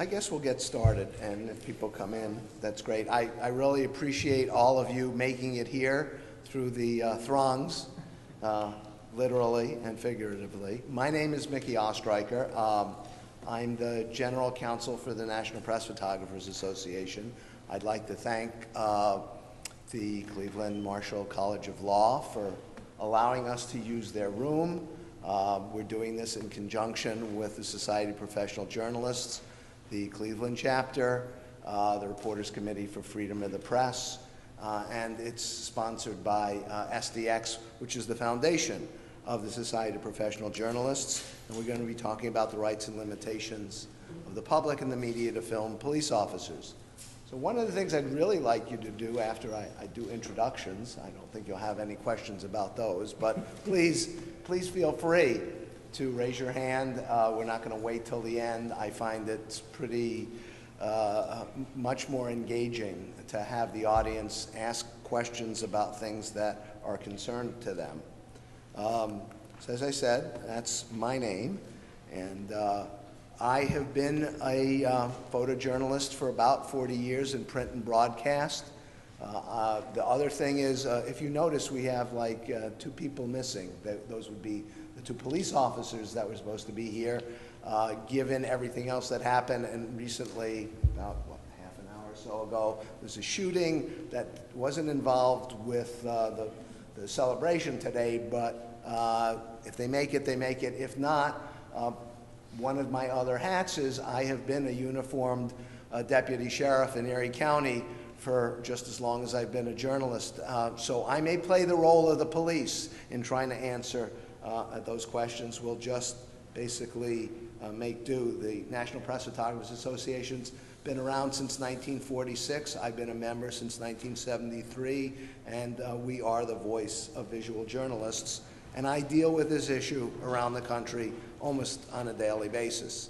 I guess we'll get started, and if people come in, that's great. I really appreciate all of you making it here through the throngs, literally and figuratively. My name is Mickey Ostreicher. I'm the General Counsel for the National Press Photographers Association. I'd like to thank the Cleveland Marshall College of Law for allowing us to use their room. We're doing this in conjunction with the Society of Professional Journalists, the Cleveland chapter, the Reporters Committee for Freedom of the Press, and it's sponsored by SDX, which is the foundation of the Society of Professional Journalists. And we're going to be talking about the rights and limitations of the public and the media to film police officers. So one of the things I'd really like you to do after I do introductions, I don't think you'll have any questions about those, but please feel free to raise your hand. We're not going to wait till the end. I find it's pretty much more engaging to have the audience ask questions about things that are concerned to them. So as I said, that's my name, and I have been a photojournalist for about 40 years in print and broadcast. The other thing is, if you notice, we have like 2 people missing. Those would be the 2 police officers that were supposed to be here, given everything else that happened. And recently, about half an hour or so ago, there's a shooting that wasn't involved with the celebration today, but if they make it, they make it. If not, one of my other hats is I have been a uniformed deputy sheriff in Erie County for just as long as I've been a journalist. So I may play the role of the police in trying to answer those questions. We'll just basically make do. The National Press Photographers Association's been around since 1946. I've been a member since 1973, and we are the voice of visual journalists. And I deal with this issue around the country almost on a daily basis.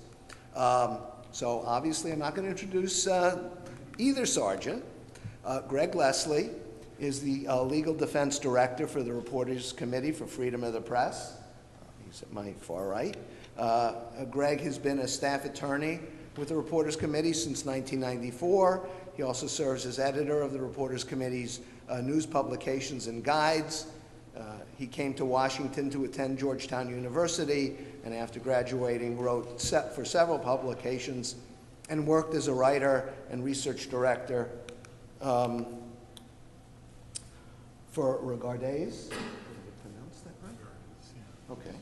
So obviously I'm not going to introduce either sergeant. Greg Leslie is the Legal Defense Director for the Reporters Committee for Freedom of the Press. He's at my far right. Greg has been a staff attorney with the Reporters Committee since 1994. He also serves as editor of the Reporters Committee's news publications and guides. He came to Washington to attend Georgetown University, and after graduating wrote for several publications and worked as a writer and research director for Regardays. Did I pronounce that right? Okay.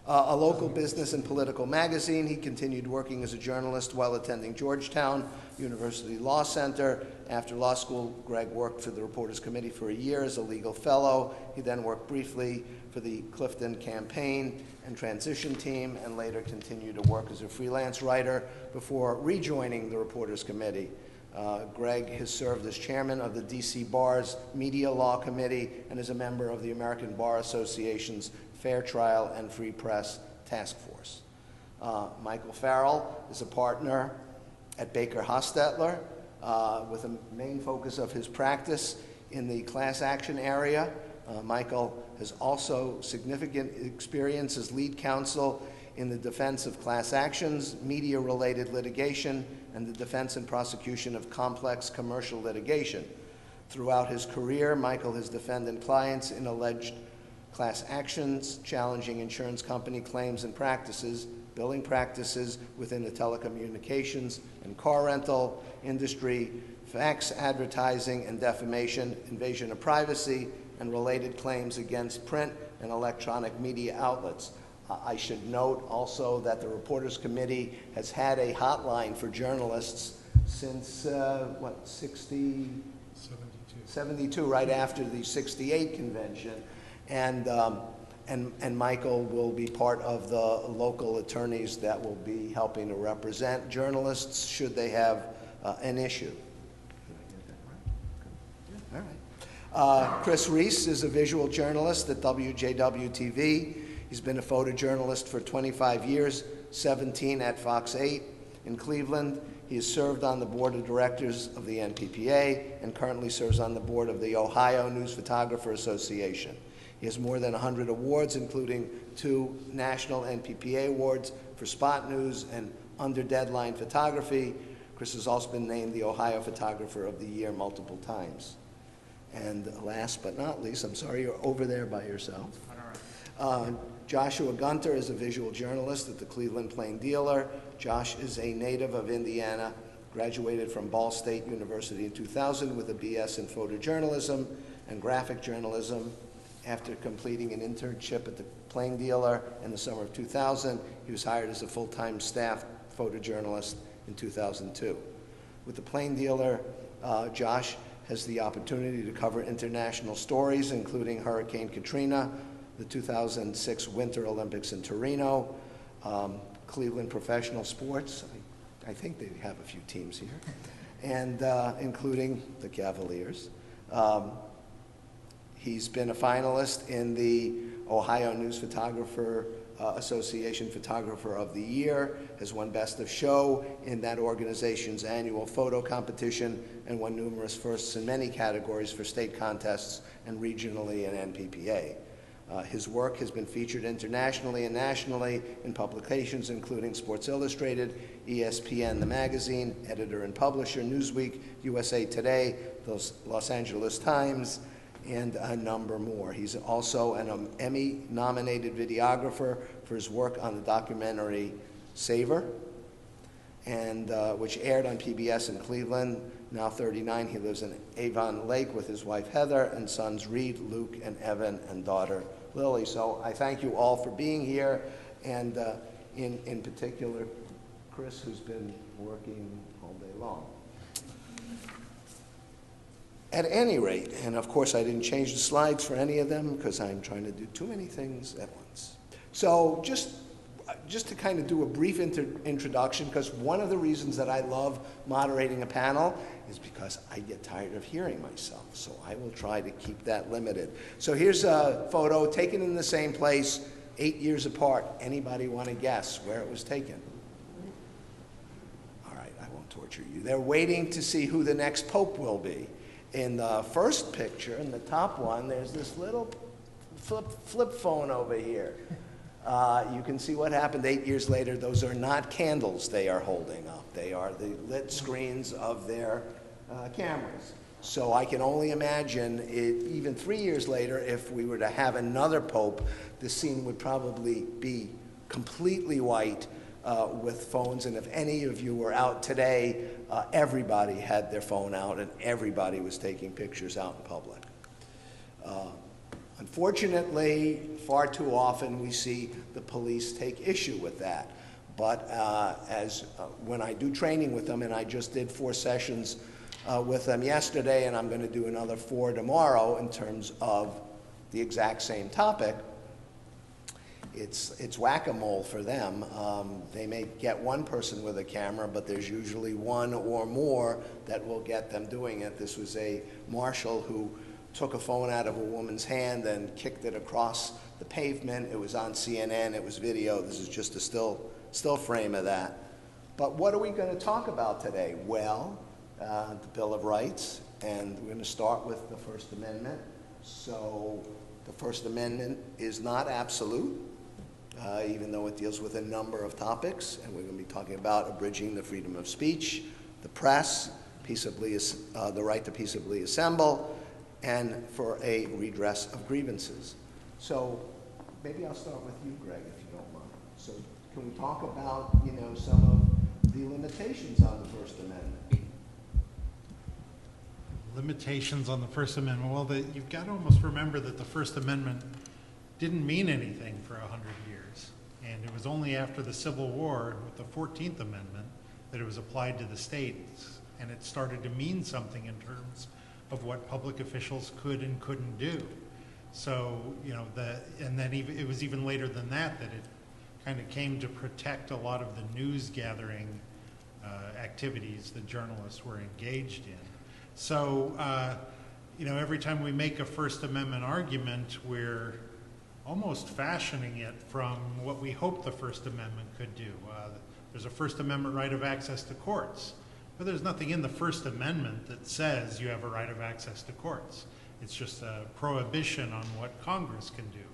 A local business and political magazine. He continued working as a journalist while attending Georgetown University Law Center. After law school, Greg worked for the Reporters Committee for a year as a legal fellow. He then worked briefly for the Clifton Campaign and Transition Team, and later continued to work as a freelance writer before rejoining the Reporters Committee. Greg has served as chairman of the DC Bar's Media Law Committee and is a member of the American Bar Association's Fair Trial and Free Press Task Force. Michael Farrell is a partner at Baker Hostetler with a main focus of his practice in the class action area. Michael has also significant experience as lead counsel in the defense of class actions, media-related litigation, and the defense and prosecution of complex commercial litigation. Throughout his career, Michael has defended clients in alleged class actions, challenging insurance company claims and practices, billing practices within the telecommunications and car rental industry, fax advertising and defamation, invasion of privacy, and related claims against print and electronic media outlets. I should note also that the Reporters Committee has had a hotline for journalists since, 72, right after the 68 convention. And Michael will be part of the local attorneys that will be helping to represent journalists should they have an issue. Did I get that right? All right. Chris Reese is a visual journalist at WJW-TV. He's been a photojournalist for 25 years, 17 at Fox 8 in Cleveland. He has served on the board of directors of the NPPA and currently serves on the board of the Ohio News Photographer Association. He has more than 100 awards, including 2 national NPPA awards for spot news and under Deadline Photography. Chris has also been named the Ohio Photographer of the Year multiple times. And last but not least, I'm sorry you're over there by yourself. Joshua Gunter is a visual journalist at the Cleveland Plain Dealer. Josh is a native of Indiana, graduated from Ball State University in 2000 with a BS in photojournalism and graphic journalism. After completing an internship at the Plain Dealer in the summer of 2000, he was hired as a full-time staff photojournalist in 2002. With the Plain Dealer, Josh has the opportunity to cover international stories, including Hurricane Katrina, the 2006 Winter Olympics in Torino, Cleveland professional sports. I think they have a few teams here, and including the Cavaliers. He's been a finalist in the Ohio News Photographer Association Photographer of the Year, has won Best of Show in that organization's annual photo competition, and won numerous firsts in many categories for state contests and regionally and NPPA. His work has been featured internationally and nationally in publications including Sports Illustrated, ESPN, the magazine, editor and publisher, Newsweek, USA Today, the Los Angeles Times, and a number more. He's also an Emmy-nominated videographer for his work on the documentary Savor, and which aired on PBS in Cleveland. Now 39, he lives in Avon Lake with his wife Heather and sons Reed, Luke, and Evan, and daughter Lily. So I thank you all for being here, and in particular, Chris, who's been working all day long. At any rate, and of course I didn't change the slides for any of them because I'm trying to do too many things at once. So just to kind of do a brief introduction, because one of the reasons that I love moderating a panel is because I get tired of hearing myself. So I will try to keep that limited. So here's a photo taken in the same place, 8 years apart. Anybody want to guess where it was taken? All right, I won't torture you. They're waiting to see who the next pope will be. In the first picture, in the top one, there's this little flip phone over here. You can see what happened 8 years later. Those are not candles they are holding up. They are the lit screens of their cameras. So I can only imagine, even 3 years later, if we were to have another pope, the scene would probably be completely white with phones. And if any of you were out today, everybody had their phone out and everybody was taking pictures out in public. Unfortunately, far too often we see the police take issue with that. But when I do training with them, and I just did 4 sessions with them yesterday, and I'm going to do another 4 tomorrow in terms of the exact same topic, it's whack-a-mole for them. They may get one person with a camera, but there's usually one or more that will get them doing it. This was a marshal who took a phone out of a woman's hand and kicked it across the pavement. It was on CNN, it was video. This is just a still frame of that. But what are we going to talk about today? Well, the Bill of Rights, and we're going to start with the First Amendment. So the First Amendment is not absolute, even though it deals with a number of topics, and we're going to be talking about abridging the freedom of speech, the press, the right to peaceably assemble, and for a redress of grievances. So maybe I'll start with you, Greg, if you don't mind. So can we talk about, some of the limitations on the First Amendment? Limitations on the First Amendment. Well, you've got to almost remember that the First Amendment didn't mean anything for 100 years. And it was only after the Civil War with the 14th Amendment that it was applied to the states. And it started to mean something in terms of what public officials could and couldn't do. So, and then it was even later than that it kind of came to protect a lot of the news gathering activities that journalists were engaged in. So, every time we make a First Amendment argument, we're almost fashioning it from what we hope the First Amendment could do. There's a First Amendment right of access to courts. But there's nothing in the First Amendment that says you have a right of access to courts. It's just a prohibition on what Congress can do.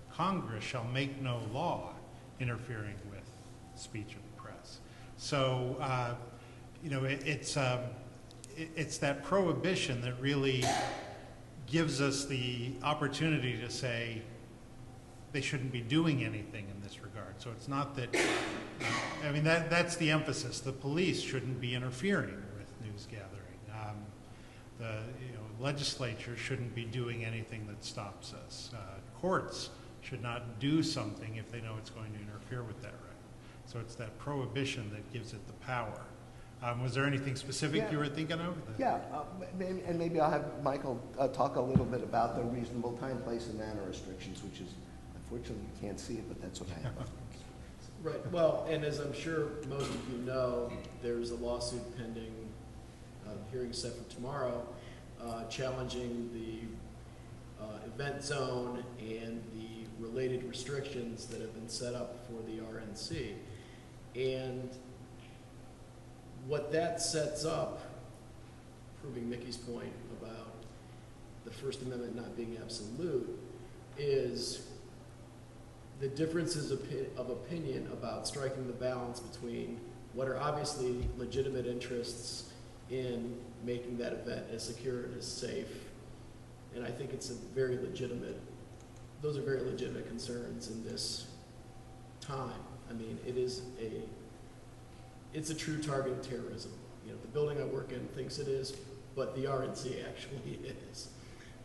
Congress shall make no law interfering with speech of the press. So, you know, it's that prohibition that really gives us the opportunity to say they shouldn't be doing anything in this regard. So it's not that, I mean, that's the emphasis. The police shouldn't be interfering with news gathering. The legislature shouldn't be doing anything that stops us. Courts should not do something if they know it's going to interfere with that right. So it's that prohibition that gives it the power. Was there anything specific you were thinking of? Yeah, and maybe I'll have Michael talk a little bit about the reasonable time, place, and manner restrictions, which is, unfortunately, you can't see it, but that's what I have. Right. Well, and as I'm sure most of you know, there's a lawsuit pending, hearing set for tomorrow, challenging the event zone and the related restrictions that have been set up for the RNC. And what that sets up, proving Mickey's point about the First Amendment not being absolute, is the differences of opinion about striking the balance between what are obviously legitimate interests in making that event as secure and as safe. And I think it's a very legitimate, those are very legitimate concerns in this time. I mean, it's a true target of terrorism. You know, the building I work in thinks it is, but the RNC actually is.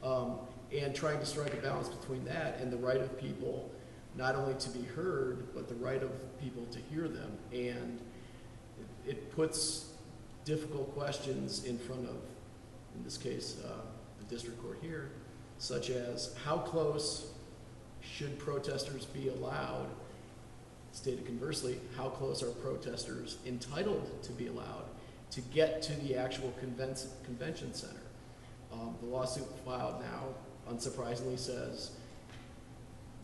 And trying to strike a balance between that and the right of people not only to be heard, but the right of people to hear them. And it puts difficult questions in front of, in this case, the district court here, such as how close should protesters be allowed? Stated conversely, how close are protesters entitled to be allowed to get to the actual convention center? The lawsuit filed now, unsurprisingly, says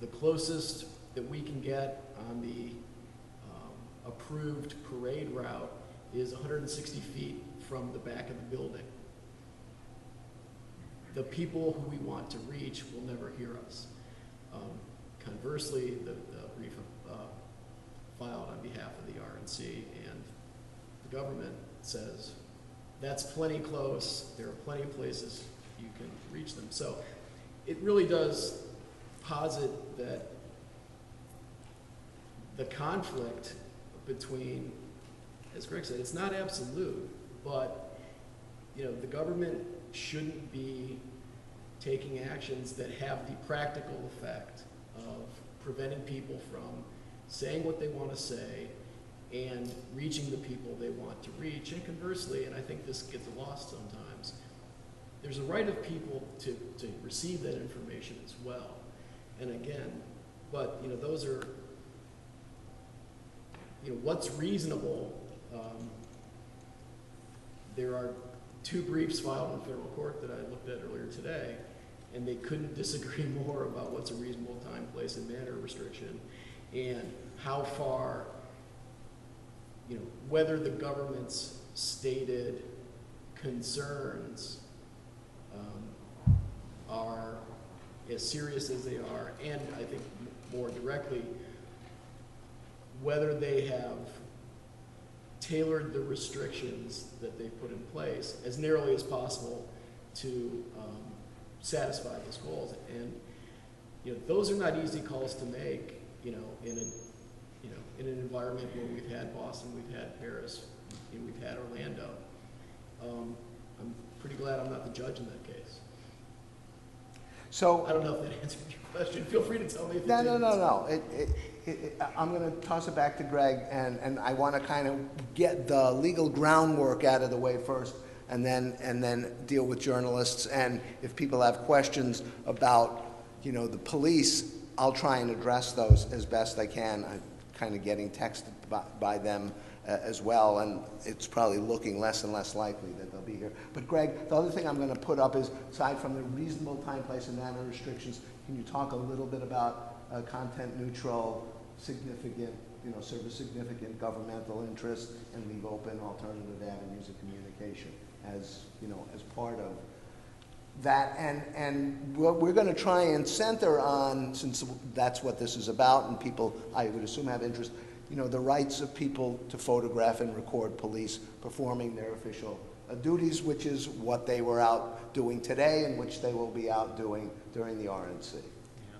the closest that we can get on the approved parade route is 160 feet from the back of the building. The people who we want to reach will never hear us. Conversely, the brief filed on behalf of the RNC and the government says that's plenty close. There are plenty of places you can reach them. So it really does posit that the conflict between, as Greg said, it's not absolute, but the government shouldn't be taking actions that have the practical effect of preventing people from saying what they want to say and reaching the people they want to reach. And conversely, and I think this gets lost sometimes, there's a right of people to receive that information as well. And again, but those are, what's reasonable. There are 2 briefs filed in federal court that I looked at earlier today, and they couldn't disagree more about what's a reasonable time, place, and manner restriction, and how far, whether the government's stated concerns are as serious as they are, and I think more directly, whether they have tailored the restrictions that they put in place as narrowly as possible to satisfy those goals. And those are not easy calls to make. In an environment where we've had Boston, we've had Paris, we've had Orlando. I'm pretty glad I'm not the judge in that case. So I don't know if that answered your question. Feel free to tell me if it no. didn't. I'm going to toss it back to Greg, and I want to kind of get the legal groundwork out of the way first, and then deal with journalists. And if people have questions about, the police, I'll try and address those as best I can. I'm kind of getting texted by them as well, and it's probably looking less and less likely that they'll be here. But Greg, the other thing I'm going to put up is, aside from the reasonable time, place, and manner restrictions, can you talk a little bit about content neutral, significant, serve a significant governmental interest and leave open alternative avenues of communication as part of that? And what we're going to try and center on, since that's what this is about, and people, I would assume, have interest, you know, the rights of people to photograph and record police performing their official duties, which is what they were out doing today and which they will be out doing during the RNC. Yeah.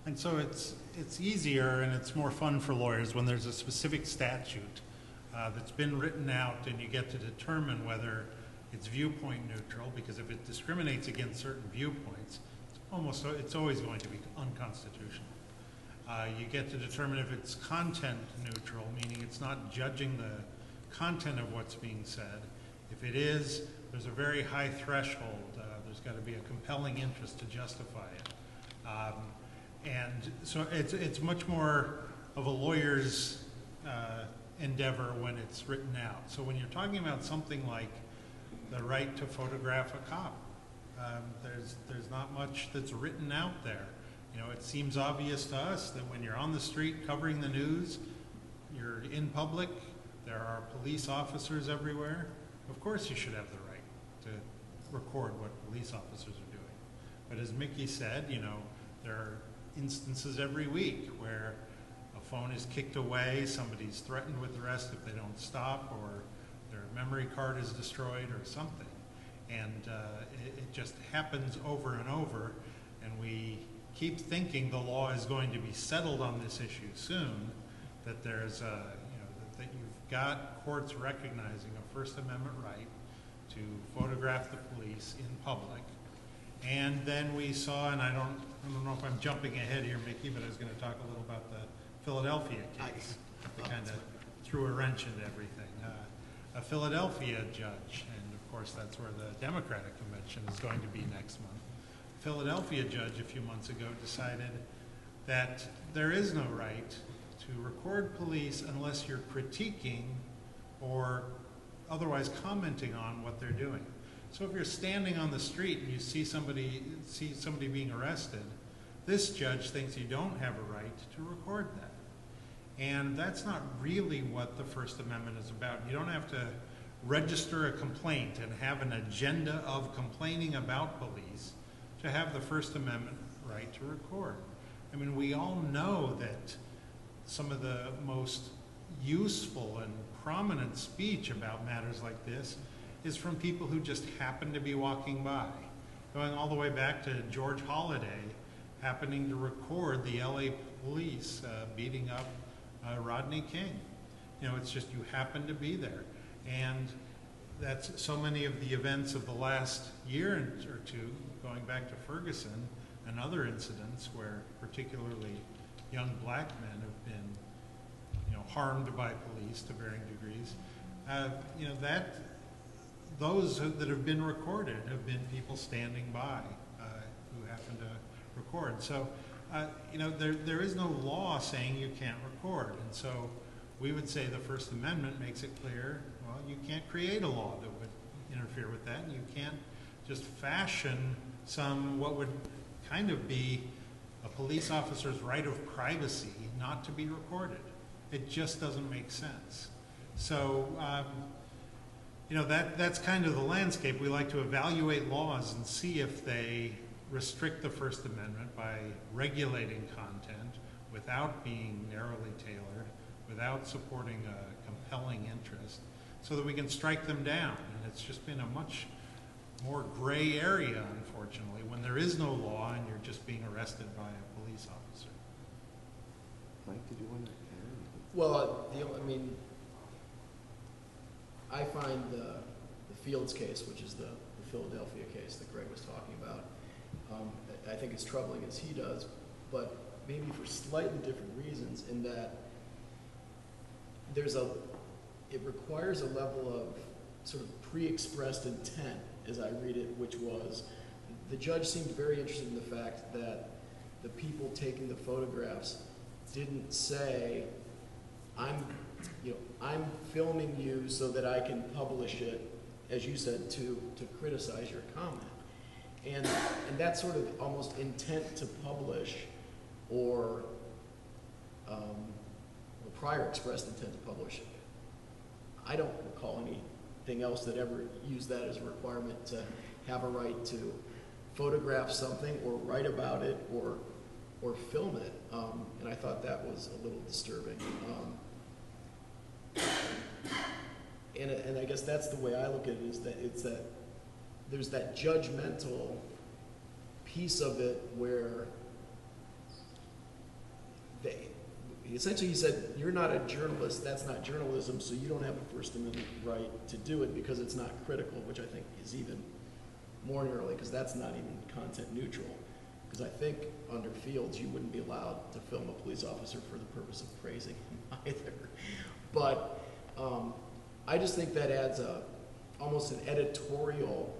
And so it's easier and it's more fun for lawyers when there's a specific statute that's been written out and you get to determine whether it's viewpoint neutral, because if it discriminates against certain viewpoints, it's always going to be unconstitutional. You get to determine if it's content neutral, meaning it's not judging the content of what's being said. If it is, there's a very high threshold. There's got to be a compelling interest to justify it. And so it's much more of a lawyer's endeavor when it's written out. So when you're talking about something like the right to photograph a cop, there's not much that's written out there. You know, it seems obvious to us that when you're on the street covering the news, you're in public, there are police officers everywhere. Of course you should have the right to record what police officers are doing. But as Mickey said, you know, there are instances every week where a phone is kicked away, somebody's threatened with arrest if they don't stop, or their memory card is destroyed or something. And it just happens over and over, and we keep thinking the law is going to be settled on this issue soon, that there's that you've got courts recognizing a First Amendment right to photograph the police in public. And then we saw, and I don't know if I'm jumping ahead here, Mickey, but I was going to talk a little about the Philadelphia case that kind of threw a wrench into everything. A Philadelphia judge, and of course that's where the Democratic Convention is going to be next month. A Philadelphia judge a few months ago decided that there is no right to record police unless you're critiquing or otherwise commenting on what they're doing. So if you're standing on the street and you see somebody being arrested, this judge thinks you don't have a right to record that. And that's not really what the First Amendment is about. You don't have to register a complaint and have an agenda of complaining about police to have the First Amendment right to record. I mean, we all know that some of the most useful and prominent speech about matters like this is from people who just happen to be walking by. Going all the way back to George Holliday happening to record the LA police beating up Rodney King. You know, it's just you happen to be there. And that's so many of the events of the last year or two, going back to Ferguson and other incidents where particularly young black men have been, you know, harmed by police to varying degrees. You know, those that have been recorded have been people standing by who happen to record. So, you know, there is no law saying you can't record. And so we would say the First Amendment makes it clear, well, you can't create a law that would interfere with that. And you can't just fashion what would kind of be a police officer's right of privacy not to be recorded. It just doesn't make sense. So, you know, that's kind of the landscape. We like to evaluate laws and see if they restrict the First Amendment by regulating content without being narrowly tailored, without supporting a compelling interest, so that we can strike them down. And it's just been a much more gray area, unfortunately, when there is no law and you're just being arrested by a police officer. Mike, did you want to add anything? Well, I mean, I find the Fields case, which is the Philadelphia case that Greg was talking about, I think as troubling as he does, but maybe for slightly different reasons, in that it requires a level of sort of pre-expressed intent, as I read it, which was, the judge seemed very interested in the fact that the people taking the photographs didn't say, I'm filming you so that I can publish it, as you said, to criticize your comment. And that sort of almost intent to publish or prior expressed intent to publish. I don't recall anything else that ever used that as a requirement to have a right to photograph something or write about it or film it. And I thought that was a little disturbing. And I guess that's the way I look at it, is that it's that there's that judgmental piece of it where essentially he said, you're not a journalist, that's not journalism, so you don't have a First Amendment right to do it because it's not critical, which I think is even more narrowly, because that's not even content neutral. Because I think under Fields, you wouldn't be allowed to film a police officer for the purpose of praising him either. But I just think that adds almost an editorial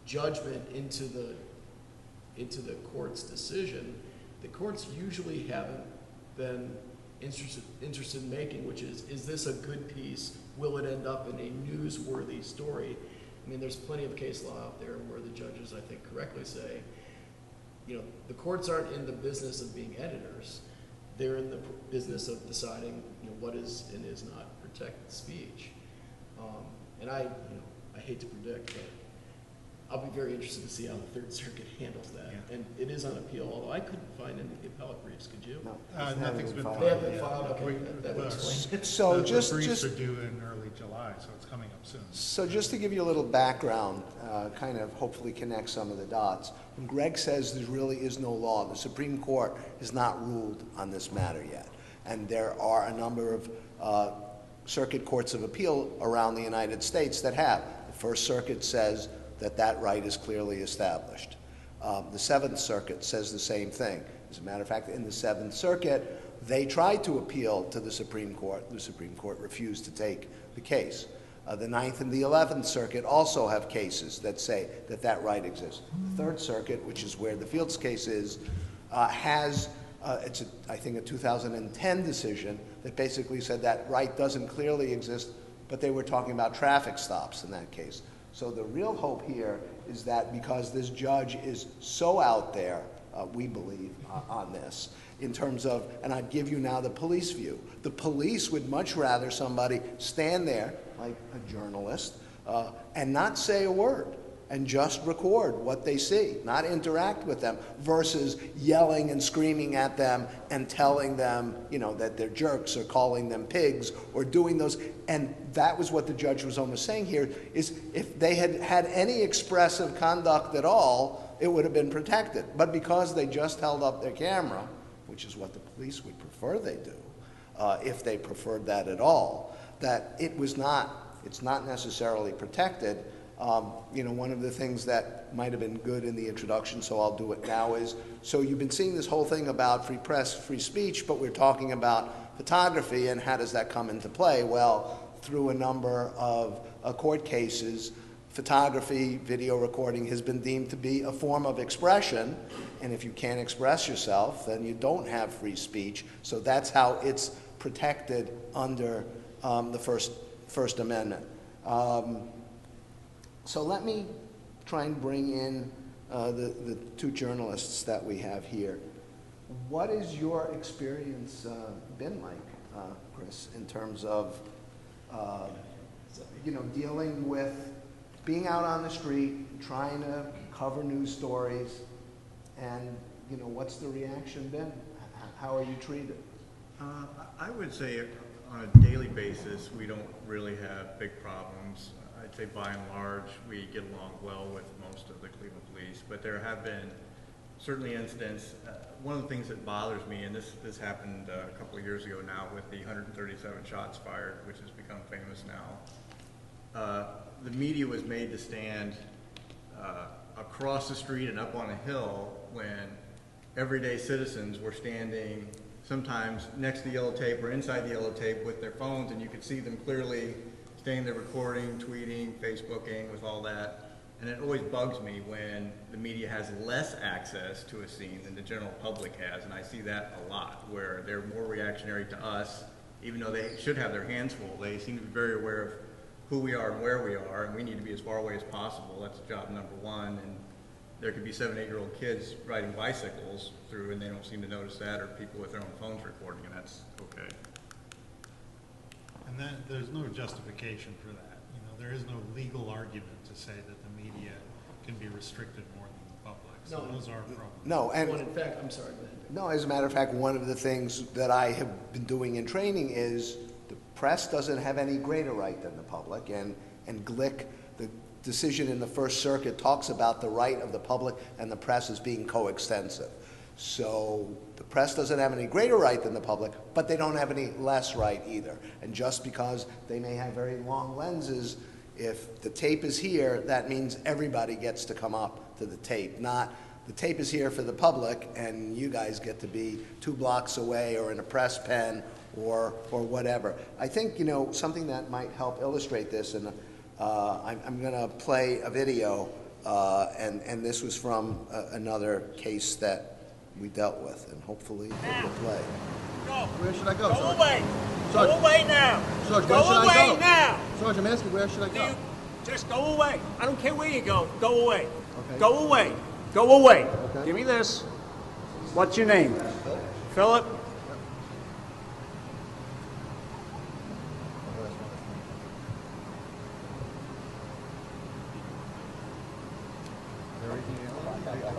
judgment into the court's decision. The courts usually haven't been interested in making, which is this a good piece? Will it end up in a newsworthy story? I mean, there's plenty of case law out there where the judges, I think, correctly say, you know, the courts aren't in the business of being editors. They're in the business of deciding, you know, what is and is not protected speech. And I hate to predict, but I'll be very interested to see how the Third Circuit handles that. Yeah. And it is on appeal, although I couldn't find any of the appellate briefs, could you? No, Nothing's been filed. They haven't been yet. filed, okay, that would explain. So The just briefs are due in early July, so it's coming up soon. So just to give you a little background, kind of hopefully connect some of the dots, when Greg says there really is no law, the Supreme Court has not ruled on this matter yet. And there are a number of circuit courts of appeal around the United States that have. The First Circuit says that that right is clearly established. The Seventh Circuit says the same thing. As a matter of fact, in the Seventh Circuit, they tried to appeal to the Supreme Court. The Supreme Court refused to take the case. The Ninth and the 11th Circuit also have cases that say that that right exists. The Third Circuit, which is where the Fields case is, has, I think, a 2010 decision that basically said that right doesn't clearly exist, but they were talking about traffic stops in that case. So the real hope here is that because this judge is so out there, we believe, on this, in terms of, and I'd give you now the police view. The police would much rather somebody stand there, like a journalist, and not say a word, and just record what they see, not interact with them, versus yelling and screaming at them and telling them, you know, that they're jerks or calling them pigs or doing those. And that was what the judge was almost saying here, is if they had had any expressive conduct at all, it would have been protected. But because they just held up their camera, which is what the police would prefer they do, if they preferred that at all, that it's not necessarily protected. You know, one of the things that might have been good in the introduction, so I'll do it now, is, so you've been seeing this whole thing about free press, free speech, but we're talking about photography, and how does that come into play? Well, through a number of court cases, photography, video recording has been deemed to be a form of expression, and if you can't express yourself, then you don't have free speech. So that's how it's protected under the First Amendment. So let me try and bring in the two journalists that we have here. What has your experience been like, Chris, in terms of you know, dealing with being out on the street, trying to cover news stories, and you know, what's the reaction been? How are you treated? I would say on a daily basis, we don't really have big problems. I'd say by and large, we get along well with most of the Cleveland police, but there have been certainly incidents. One of the things that bothers me, and this happened a couple of years ago now with the 137 shots fired, which has become famous now. The media was made to stand across the street and up on a hill when everyday citizens were standing sometimes next to the yellow tape or inside the yellow tape with their phones, and you could see them clearly standing there recording, tweeting, Facebooking, with all that. And it always bugs me when the media has less access to a scene than the general public has, and I see that a lot, where they're more reactionary to us, even though they should have their hands full. They seem to be very aware of who we are and where we are, and we need to be as far away as possible. That's job number one. And there could be 7, 8-year-old kids riding bicycles through, and they don't seem to notice that, or people with their own phones recording, and that's okay. And there's no justification for that. You know, there is no legal argument to say that the media can be restricted more than the public. So No. those are problems. No, and Well, in fact, I'm sorry, go ahead. no, as a matter of fact, one of the things that I have been doing in training is the press doesn't have any greater right than the public, and Glick, the decision in the First Circuit, talks about the right of the public and the press as being coextensive. So the press doesn't have any greater right than the public, but they don't have any less right either. And just because they may have very long lenses, if the tape is here, that means everybody gets to come up to the tape, not the tape is here for the public and you guys get to be 2 blocks away or in a press pen or whatever. I think, you know, something that might help illustrate this, and I'm going to play a video, and this was from another case that we dealt with, and hopefully it will play. Go. Where should I go, Go Sergeant? away. Sergeant. Go away now. Sergeant, go where should I away go? now. Sergeant, I'm asking, where should I go? You just go away. I don't care where you go. Go away. Okay. Go away. Go away. Okay. Give me this. What's your name? Philip.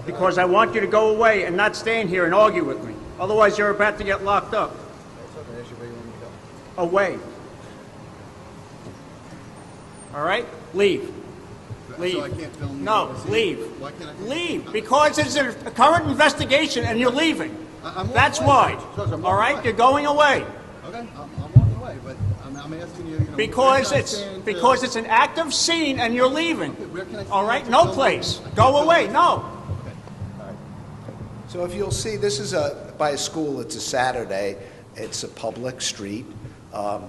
Because I want you to go away and not stand here and argue with me. Otherwise, you're about to get locked up. Away. All right? Leave. Leave. So I can't film you No, on the scene? leave. Why can't I? Leave. Because it's a current investigation and you're leaving. I'm walking That's away. why. Sergeant, I'm All walking right? away. You're going away. Okay, I'm walking away, but I'm asking you, know, Because where can I it's stand, it's an active scene and you're leaving. where can I All stand right? to No film place. you? I can't Go film away. you. No. So if you'll see, this is by a school. It's a Saturday. It's a public street.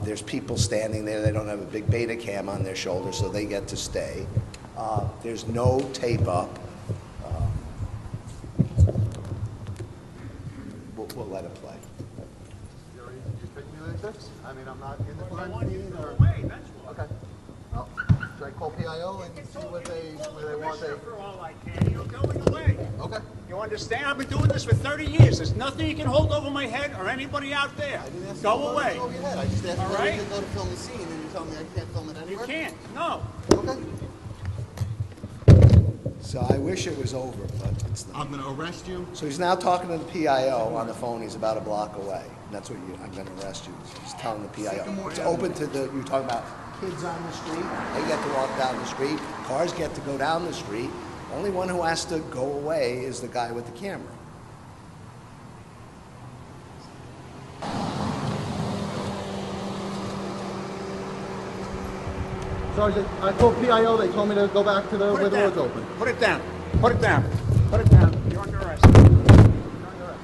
There's people standing there. They don't have a big beta cam on their shoulder, so they get to stay. There's no tape up. We'll let it play. You already just picked me like this? I mean, I'm not in the crime scene or... Away. That's why. Okay. Well, should I call PIO and see what they want? For all I can, you're going away. Okay. You understand? I've been doing this for 30 years. There's nothing you can hold over my head or anybody out there. I didn't ask you Go to away. go over your head. I just asked All whether right. you could go to film the scene, and you tell me I can't film it You anywhere? can't. No. Okay. So I wish it was over, but it's not. I'm going to arrest you. So he's now talking to the PIO on the phone. He's about a block away. And that's what I'm going to arrest you. He's telling the PIO. It's open to the, you're talking about kids on the street. They get to walk down the street. Cars get to go down the street. Only one who has to go away is the guy with the camera. Sergeant, I called PIO. They told me to go back to the Put where it the down. road's open. Put it down. Put it down. Put it down. You're under arrest. You're under arrest.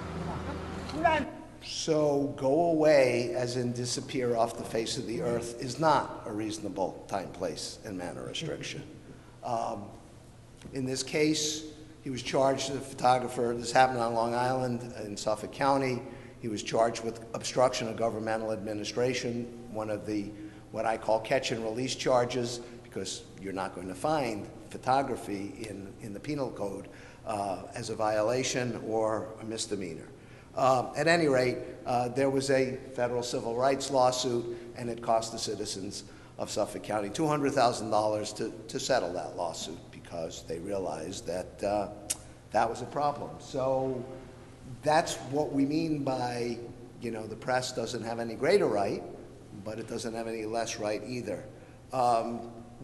Come on. So go away, as in disappear off the face of the earth, is not a reasonable time, place, and manner restriction. In this case, he was charged, the photographer, this happened on Long Island in Suffolk County. He was charged with obstruction of governmental administration, one of the, what I call catch and release charges, because you're not going to find photography in the penal code as a violation or a misdemeanor. At any rate, there was a federal civil rights lawsuit, and it cost the citizens of Suffolk County $200,000 to settle that lawsuit, because they realized that that was a problem. So that's what we mean by, you know, the press doesn't have any greater right, but it doesn't have any less right either.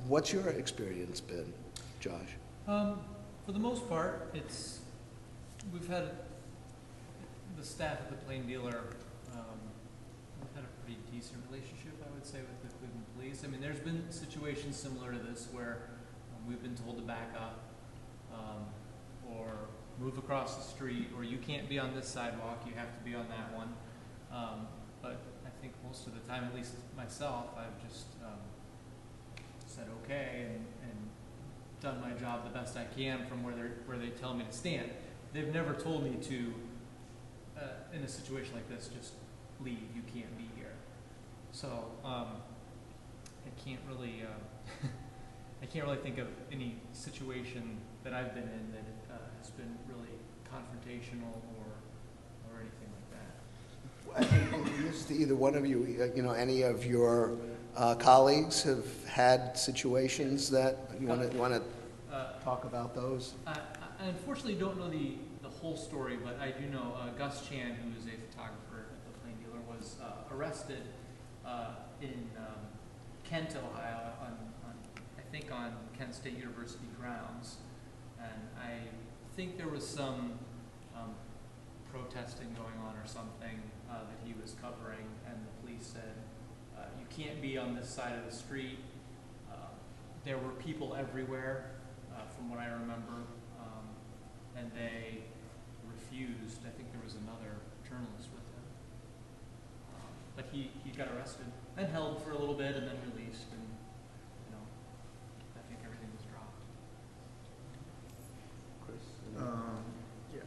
What's your experience been, Josh? For the most part, we've had the staff at the Plain Dealer, we've had a pretty decent relationship, I would say, with the Cleveland Police. I mean, there's been situations similar to this where we've been told to back up, or move across the street, or you can't be on this sidewalk, you have to be on that one. But I think most of the time, at least myself, I've just said okay and done my job the best I can from where they tell me to stand. They've never told me to, in a situation like this, just leave, you can't be here. So I can't really I can't really think of any situation that I've been in that has been really confrontational or anything like that. And this to either one of you, you know, any of your colleagues have had situations that you want to talk about those? I unfortunately don't know the whole story, but I do know Gus Chan, who is a photographer at the Plain Dealer, was arrested in Kent, Ohio, I think on Kent State University grounds, and I think there was some protesting going on or something that he was covering, and the police said, you can't be on this side of the street. There were people everywhere, from what I remember, and they refused. I think there was another journalist with him. But he got arrested and held for a little bit and then released, and I think everything was dropped. Yeah,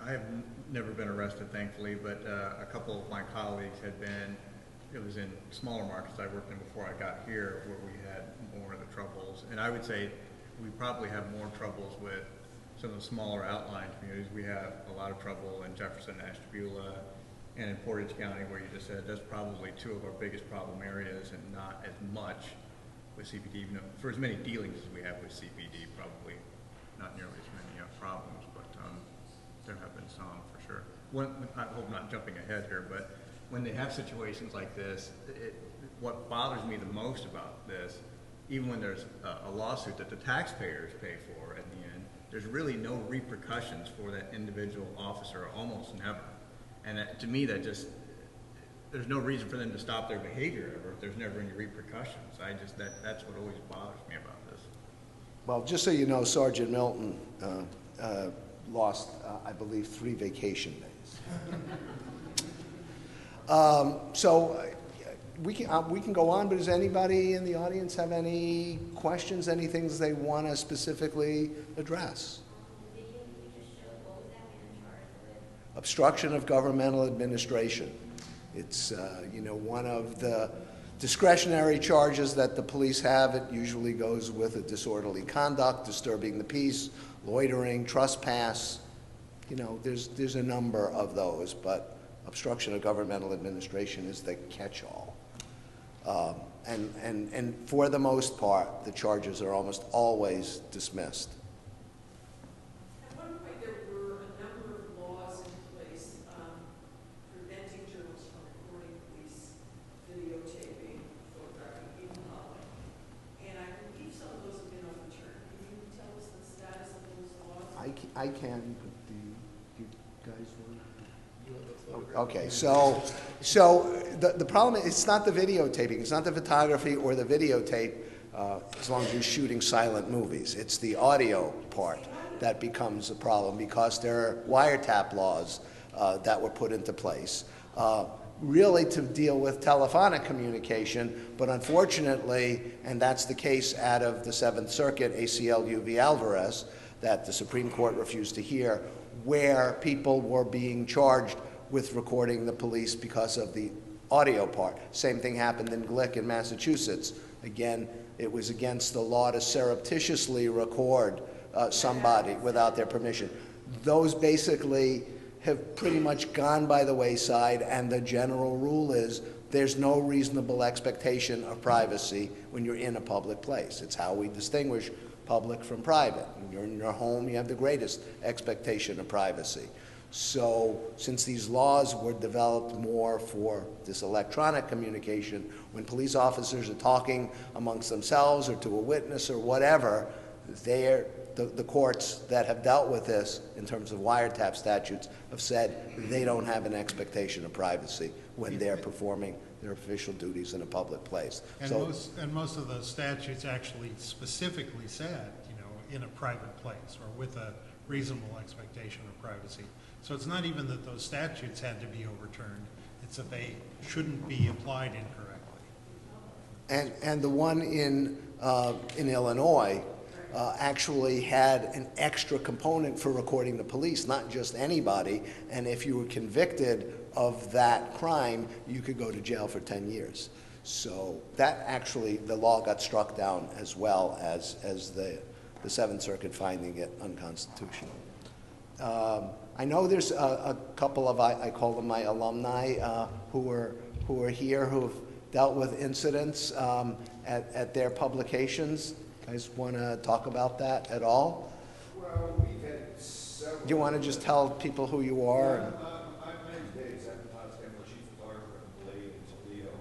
I have never been arrested, thankfully, but a couple of my colleagues had been. It was in smaller markets I worked in before I got here where we had more of the troubles. And I would say we probably have more troubles with some of the smaller outlying communities. We have a lot of trouble in Jefferson, Ashtabula, and in Portage County, where you just said that's probably two of our biggest problem areas, and not as much with CPD. Even though, for as many dealings as we have with CPD, probably not nearly as many problems, but there have been some for sure. I hope not jumping ahead here, but when they have situations like this, what bothers me the most about this, even when there's a lawsuit that the taxpayers pay for at the end, there's really no repercussions for that individual officer, almost never. And to me, that just, there's no reason for them to stop their behavior ever if there's never any repercussions. That's what always bothers me about this. Well, just so you know, Sergeant Milton lost, I believe, 3 vacation days. We can go on, but does anybody in the audience have any questions, any things they want to specifically address? The video you just showed, what was that man charged with? Obstruction of governmental administration. It's one of the discretionary charges that the police have. It usually goes with a disorderly conduct, disturbing the peace, loitering, trespass. There's a number of those, but obstruction of governmental administration is the catch-all. And for the most part, the charges are almost always dismissed. At one point, there were a number of laws in place preventing journalists from recording police videotaping, photographing in public. And I believe some of those have been overturned. Can you tell us the status of those laws? I can, but do you guys want? Okay, so the problem is, it's not the videotaping, it's not the photography or the videotape, as long as you're shooting silent movies. It's the audio part that becomes a problem, because there are wiretap laws that were put into place, really to deal with telephonic communication, but unfortunately, and that's the case out of the 7th Circuit, ACLU v. Alvarez, that the Supreme Court refused to hear, where people were being charged with recording the police because of the audio part. Same thing happened in Glick in Massachusetts. Again, it was against the law to surreptitiously record somebody without their permission. Those basically have pretty much gone by the wayside, and the general rule is there's no reasonable expectation of privacy when you're in a public place. It's how we distinguish public from private. When you're in your home, you have the greatest expectation of privacy. So since these laws were developed more for this electronic communication, when police officers are talking amongst themselves or to a witness or whatever, the courts that have dealt with this in terms of wiretap statutes have said they don't have an expectation of privacy when they're performing their official duties in a public place. And most of the statutes actually specifically said, in a private place or with a reasonable expectation of privacy. So it's not even that those statutes had to be overturned, it's that they shouldn't be applied incorrectly. And the one in Illinois actually had an extra component for recording the police, not just anybody, and if you were convicted of that crime, you could go to jail for 10 years. So that actually, the law got struck down as well as the 7th Circuit finding it unconstitutional. I know there's a couple of, I call them my alumni, who are here, who have dealt with incidents at their publications. You guys want to talk about that at all? Well, we've had several. Do you want to just tell people who you are? My name's Dave Zeppenpotz. I'm the chief photographer at Blade in Toledo.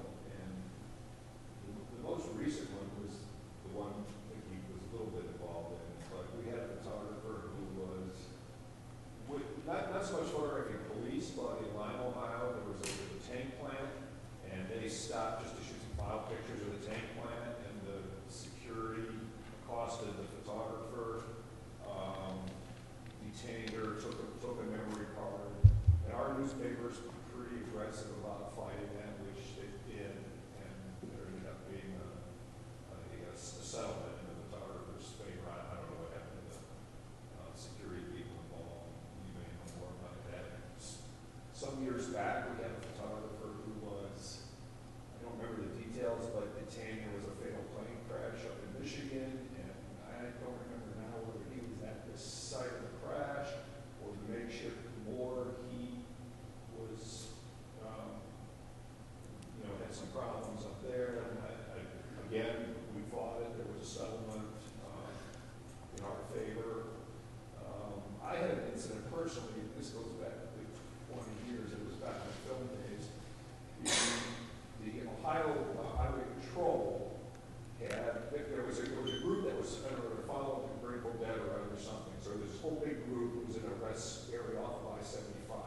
was, I don't know, they're following the Grateful Dead around or something. So this whole big group was in a rest area off of I-75.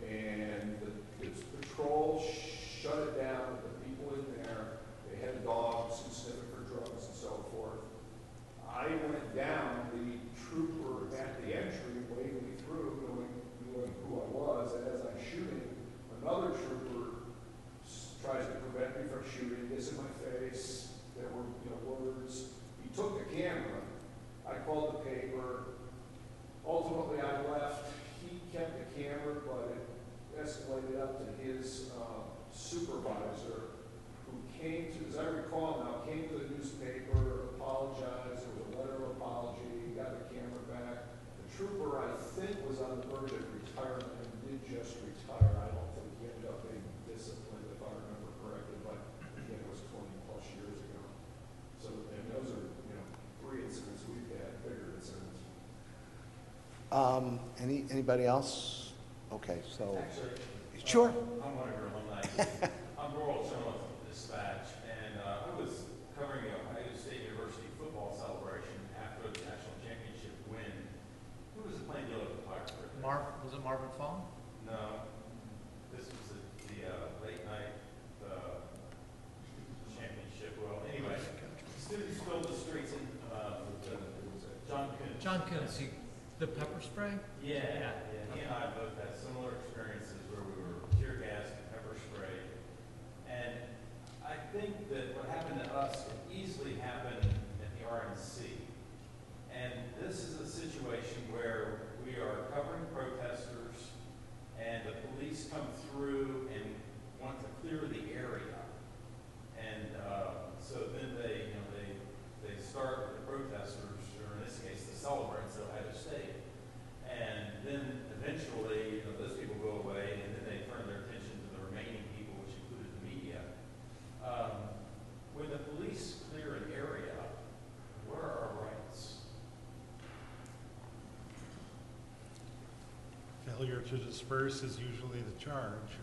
And the patrol shut it down, the people in there, they had dogs and sniffing for drugs and so forth. I went down, the trooper at the entry waved me through, knowing who I was, and as I'm shooting, another trooper tries to prevent me from shooting, gets in my face, there were, words. He took the camera, I called the paper, ultimately I left, he kept the camera, but it escalated up to his supervisor, who came to, as I recall now, came to the newspaper, apologized, there was a letter of apology, got the camera back. The trooper, I think, was on the verge of retirement and did just retire. I don't think he ended up being disciplined, if I remember correctly, but again, it was 20 plus years ago. So, and those are, 3 incidents we've had, bigger incidents. Anybody else? Okay, so. Actually, Sure. I'm one of your alumni. I'm Rural Journalism Dispatch, and I was covering the Ohio State University football celebration after the national championship win. Who was the plain dealer photographer? Was it Marvin Fong? No, this was the late night championship. Well, anyway, students filled the streets in John Kuhn. John Kuntz, the pepper spray? Yeah. He and I both had similar experiences where we were tear gas and pepper spray. And I think that what happened to us could easily happen at the RNC. And this is a situation where we are covering protesters and the police come through and want to clear the area. And so then they start with the protesters, or in this case, the celebrants of Ohio State. And then eventually, those people go away, and then they turn their attention to the remaining people, which included the media. When the police clear an area, what are our rights? Failure to disperse is usually the charge.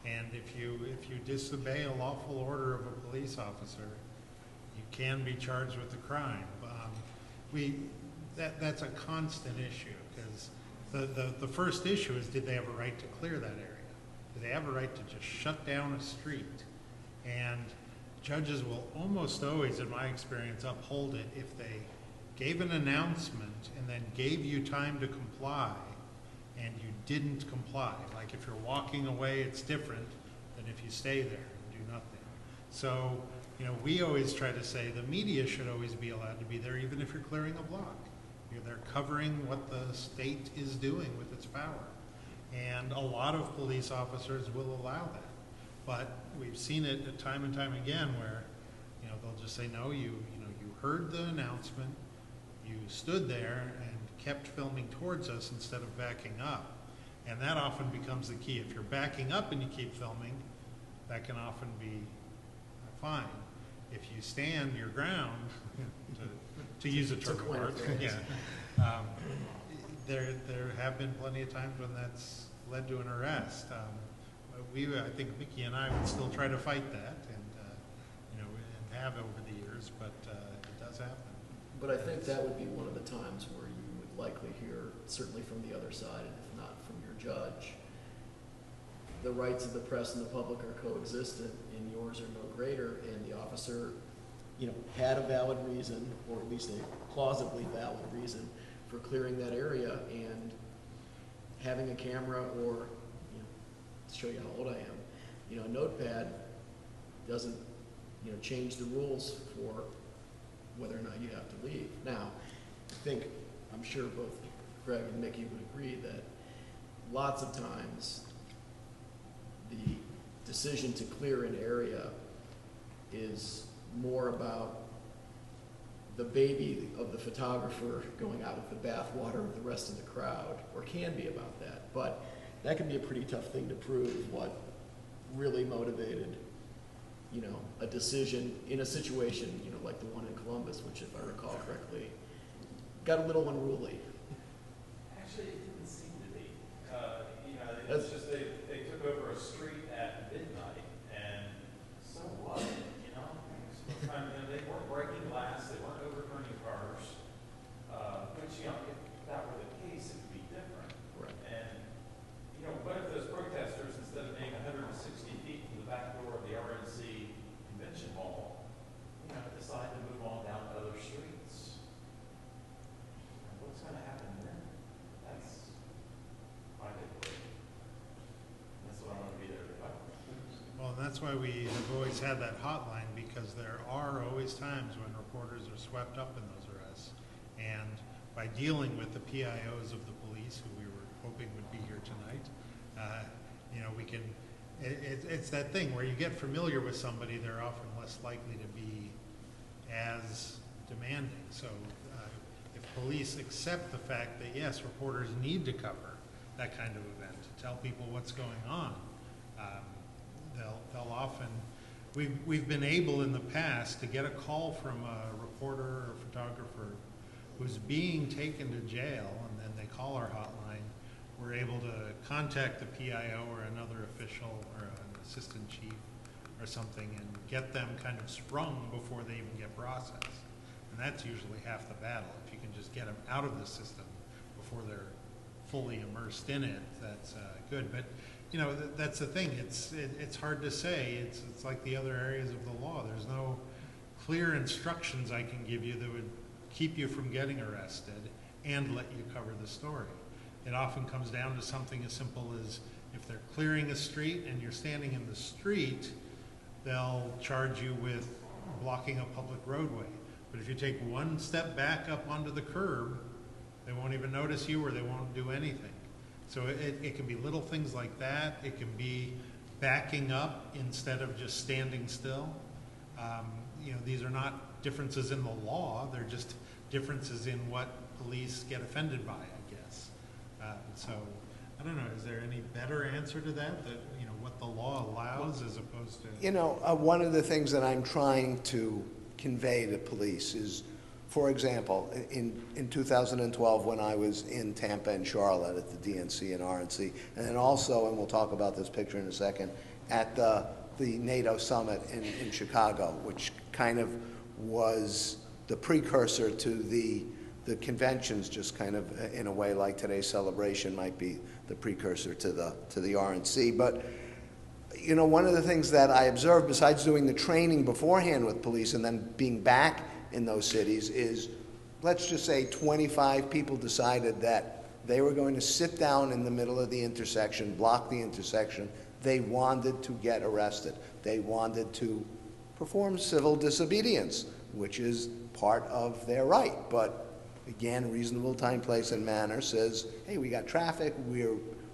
And if you disobey a lawful order of a police officer, you can be charged with a crime. That's a constant issue, because the first issue is, did they have a right to clear that area? Do they have a right to just shut down a street? And judges will almost always, in my experience, uphold it if they gave an announcement and then gave you time to comply and you didn't comply. Like if you're walking away, it's different than if you stay there and do nothing. So, we always try to say the media should always be allowed to be there, even if you're clearing a block. They're covering what the state is doing with its power. And a lot of police officers will allow that. But we've seen it time and time again where, they'll just say, no, you heard the announcement, you stood there and kept filming towards us instead of backing up. And that often becomes the key. If you're backing up and you keep filming, that can often be fine. If you stand your ground, to use a term of art, there have been plenty of times when that's led to an arrest. I think Mickey and I would still try to fight that, and and have over the years, but it does happen. But I think that would be one of the times where you would likely hear, certainly from the other side, and if not from your judge, the rights of the press and the public are coexistent, and yours are no greater, and the officer, had a valid reason, or at least a plausibly valid reason for clearing that area, and having a camera or, to show you how old I am, a notepad doesn't, change the rules for whether or not you have to leave. Now, I'm sure both Greg and Mickey would agree that lots of times the decision to clear an area is more about the baby of the photographer going out with the bathwater of the rest of the crowd, or can be about that. But that can be a pretty tough thing to prove, what really motivated, a decision in a situation, like the one in Columbus, which, if I recall correctly, got a little unruly. Actually, it didn't seem to be. It's just they took over a street at midnight, and so what? They weren't breaking glass, they weren't that's why we have always had that hotline, because there are always times when reporters are swept up in those arrests. And by dealing with the PIOs of the police, who we were hoping would be here tonight, you know, we can, it's that thing where you get familiar with somebody, they're often less likely to be as demanding. So if police accept the fact that, yes, reporters need to cover that kind of event, to tell people what's going on, they'll often, we've been able in the past to get a call from a reporter or photographer who's being taken to jail, and then they call our hotline. We're able to contact the PIO or another official or an assistant chief or something and get them kind of sprung before they even get processed. And that's usually half the battle. If you can just get them out of the system before they're fully immersed in it, that's good. But you know, that's the thing. It's hard to say. It's like the other areas of the law. There's no clear instructions I can give you that would keep you from getting arrested and let you cover the story. It often comes down to something as simple as if they're clearing a street and you're standing in the street, they'll charge you with blocking a public roadway. But if you take one step back up onto the curb, they won't even notice you or they won't do anything. So it can be little things like that. It can be backing up instead of just standing still. You know, these are not differences in the law. They're just differences in what police get offended by, I guess. So I don't know, is there any better answer to that, you know, what the law allows as opposed to? You know, one of the things that I'm trying to convey to police is, for example, in 2012 when I was in Tampa and Charlotte at the DNC and RNC, and then also, and we'll talk about this picture in a second, at the NATO summit in Chicago, which kind of was the precursor to the conventions, just kind of in a way like today's celebration might be the precursor to the RNC. But you know, one of the things that I observed, besides doing the training beforehand with police and then being back in those cities, is, let's just say 25 people decided that they were going to sit down in the middle of the intersection, block the intersection. They wanted to get arrested. They wanted to perform civil disobedience, which is part of their right. But again, reasonable time, place, and manner says, hey, we got traffic,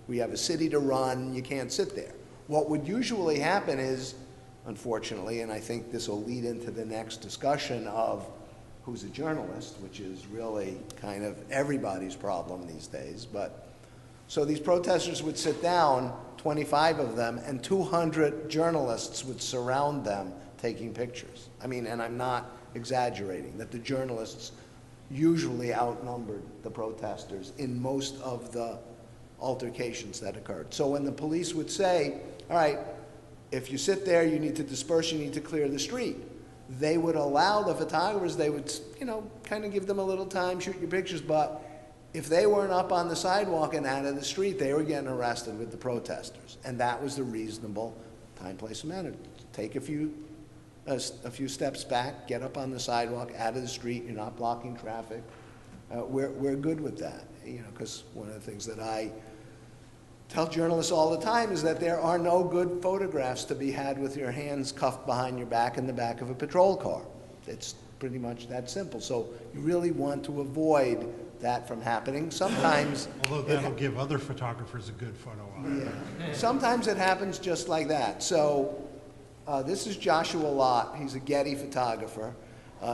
we have a city to run, you can't sit there. What would usually happen is, unfortunately, and I think this will lead into the next discussion of who's a journalist, which is really kind of everybody's problem these days, but so these protesters would sit down, 25 of them, and 200 journalists would surround them taking pictures. I mean, and I'm not exaggerating, that the journalists usually outnumbered the protesters in most of the altercations that occurred. So when the police would say, all right, if you sit there, you need to disperse, you need to clear the street, they would allow the photographers, they would, you know, kind of give them a little time, shoot your pictures, but if they weren't up on the sidewalk and out of the street, they were getting arrested with the protesters. And that was the reasonable time, place, and manner. Take a few steps back, get up on the sidewalk, out of the street, you're not blocking traffic. We're good with that, you know, because one of the things that I tell journalists all the time is that there are no good photographs to be had with your hands cuffed behind your back in the back of a patrol car. It's pretty much that simple. So you really want to avoid that from happening. Sometimes, although that'll give other photographers a good photo op. Yeah. Sometimes it happens just like that. So this is Joshua Lott. He's a Getty photographer.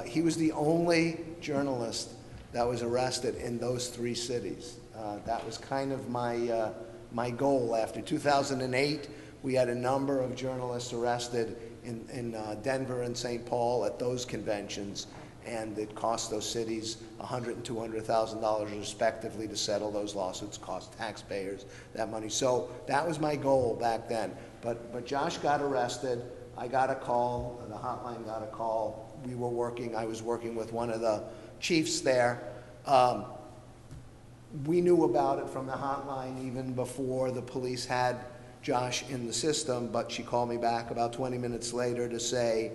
He was the only journalist that was arrested in those 3 cities. That was kind of my goal. After 2008, we had a number of journalists arrested in Denver and St. Paul at those conventions, and it cost those cities $100,000 and $200,000 respectively to settle those lawsuits, cost taxpayers that money. So that was my goal back then. But Josh got arrested. I got a call, the hotline got a call. I was working with one of the chiefs there. We knew about it from the hotline even before the police had Josh in the system, but she called me back about 20 minutes later to say,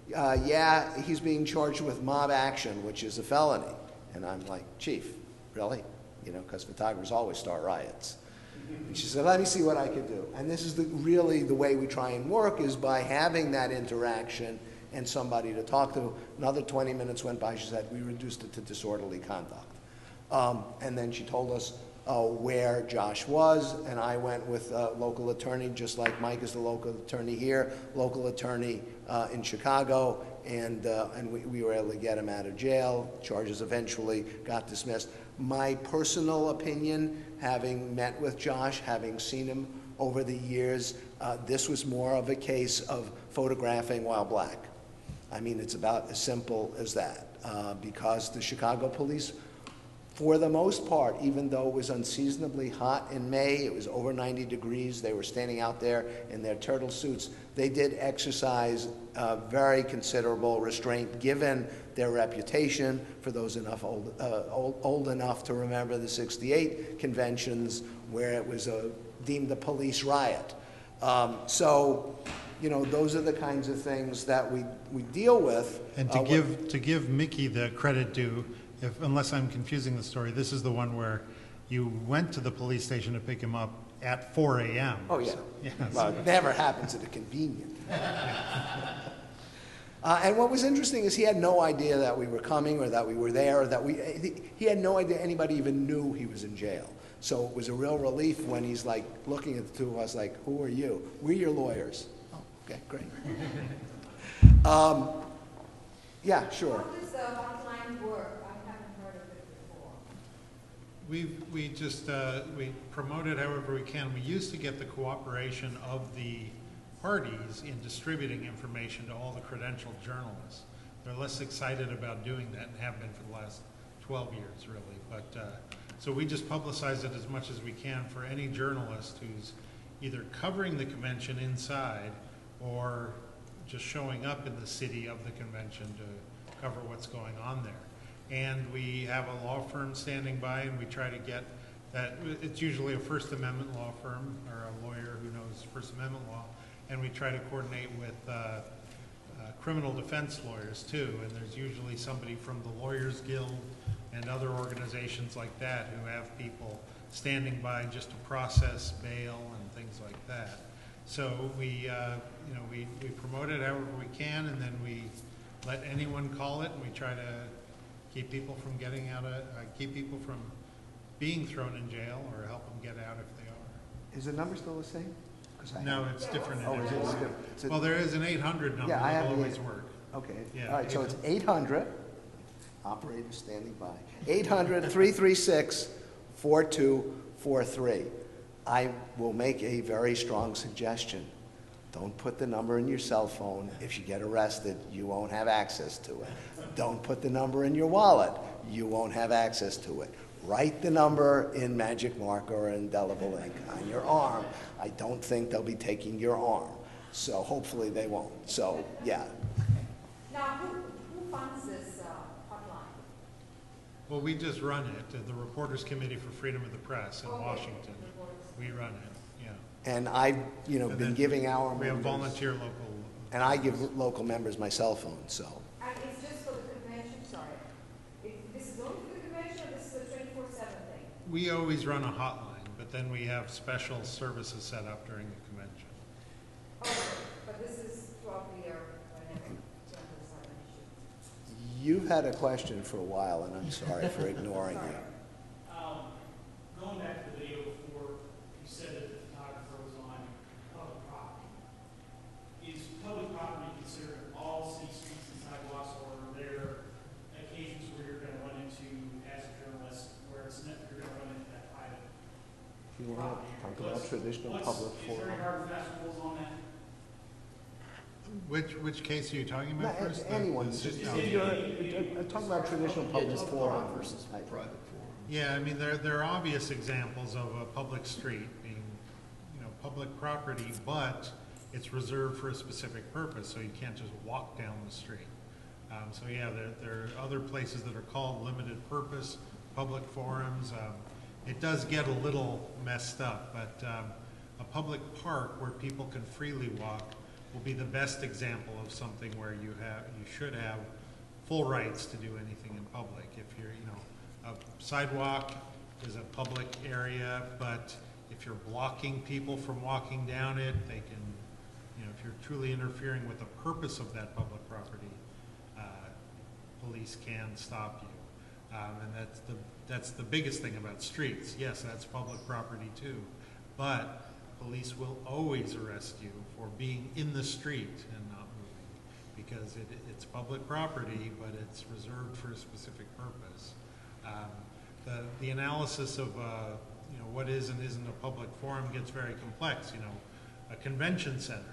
yeah, he's being charged with mob action, which is a felony. And I'm like, Chief, really? You know, because photographers always start riots. And she said, let me see what I could do. And this is really the way we try and work, is by having that interaction and somebody to talk to. Another 20 minutes went by. She said, we reduced it to disorderly conduct. And then she told us where Josh was, and I went with a local attorney, just like Mike is the local attorney here, local attorney in Chicago, and we were able to get him out of jail. Charges eventually got dismissed. My personal opinion, having met with Josh, having seen him over the years, this was more of a case of photographing while black. I mean, it's about as simple as that, because the Chicago police, for the most part, even though it was unseasonably hot in May, it was over 90 degrees, they were standing out there in their turtle suits, they did exercise very considerable restraint, given their reputation. For those old enough to remember the '68 conventions, where it was deemed a police riot. So, you know, those are the kinds of things that we deal with. And to give Mickey the credit due, unless I'm confusing the story, this is the one where you went to the police station to pick him up at 4 a.m. Oh, yeah. So, yes. Well, it never happens at a convenient. And what was interesting is he had no idea that we were coming, or that we were there, or that he had no idea anybody even knew he was in jail. So it was a real relief when he's like looking at the two of us like, who are you? We're your lawyers. Oh, okay, great. Yeah, sure. How does the hotline work? I haven't heard of it before. We just we promote it however we can. We used to get the cooperation of the parties in distributing information to all the credentialed journalists. They're less excited about doing that, and have been for the last 12 years, really. But so we just publicize it as much as we can for any journalist who's either covering the convention inside or just showing up in the city of the convention to cover what's going on there. And we have a law firm standing by, and we try to get that. It's usually a First Amendment law firm, or a lawyer who knows First Amendment law, and we try to coordinate with criminal defense lawyers too. And there's usually somebody from the Lawyers Guild and other organizations like that who have people standing by just to process bail and things like that. So we promote it however we can, and then we let anyone call it, and we try to keep people from keep people from being thrown in jail, or help them get out if they are. Is the number still the same? No, it's different. Oh, is it? Well, there is an 800 number Yeah, I that have will the always work. Okay. Yeah, All right, so it's 800, operator standing by, 800-336-4243. I will make a very strong suggestion. Don't put the number in your cell phone. If you get arrested, you won't have access to it. Don't put the number in your wallet. You won't have access to it. Write the number in magic marker or indelible ink on your arm. I don't think they'll be taking your arm. So hopefully they won't. So, yeah. Now, who funds this hotline? Well, we just run it. The Reporters Committee for Freedom of the Press in Washington. We run it, yeah. And I've, been giving our We have members, volunteer local. and I give local members my cell phone, so. And it's just for the convention, sorry. This is only for the convention, or this is a 24/7 thing? We always run a hotline, but then we have special services set up during the convention. Okay, but this is throughout the year, whenever there's an issue. You've had a question for a while, and I'm sorry for ignoring you. Going back to the video before, you said that the photographer was on public property. Is public property considered all city streets and sidewalks, or are there occasions where you're going to run into, as a journalist, where you're going to run into that private You want to talk about traditional public Is there any forum? hard and fast rules on that? Which case are you talking about first? Anyone's, just, talk about traditional public forum versus private forum. Yeah, I mean, there are obvious examples of a public street being, public property, but it's reserved for a specific purpose, so you can't just walk down the street. So yeah, there are other places that are called limited purpose, public forums. It does get a little messed up, but a public park where people can freely walk will be the best example of something where you should have full rights to do anything in public. If you're, a sidewalk is a public area, but If you're blocking people from walking down it, they can, you know, if you're truly interfering with the purpose of that public property, police can stop you. And that's the biggest thing about streets. Yes, that's public property too, but police will always arrest you for being in the street and not moving, because it's public property, but it's reserved for a specific purpose. The analysis of you know, what is and isn't a public forum gets very complex. You know, a convention center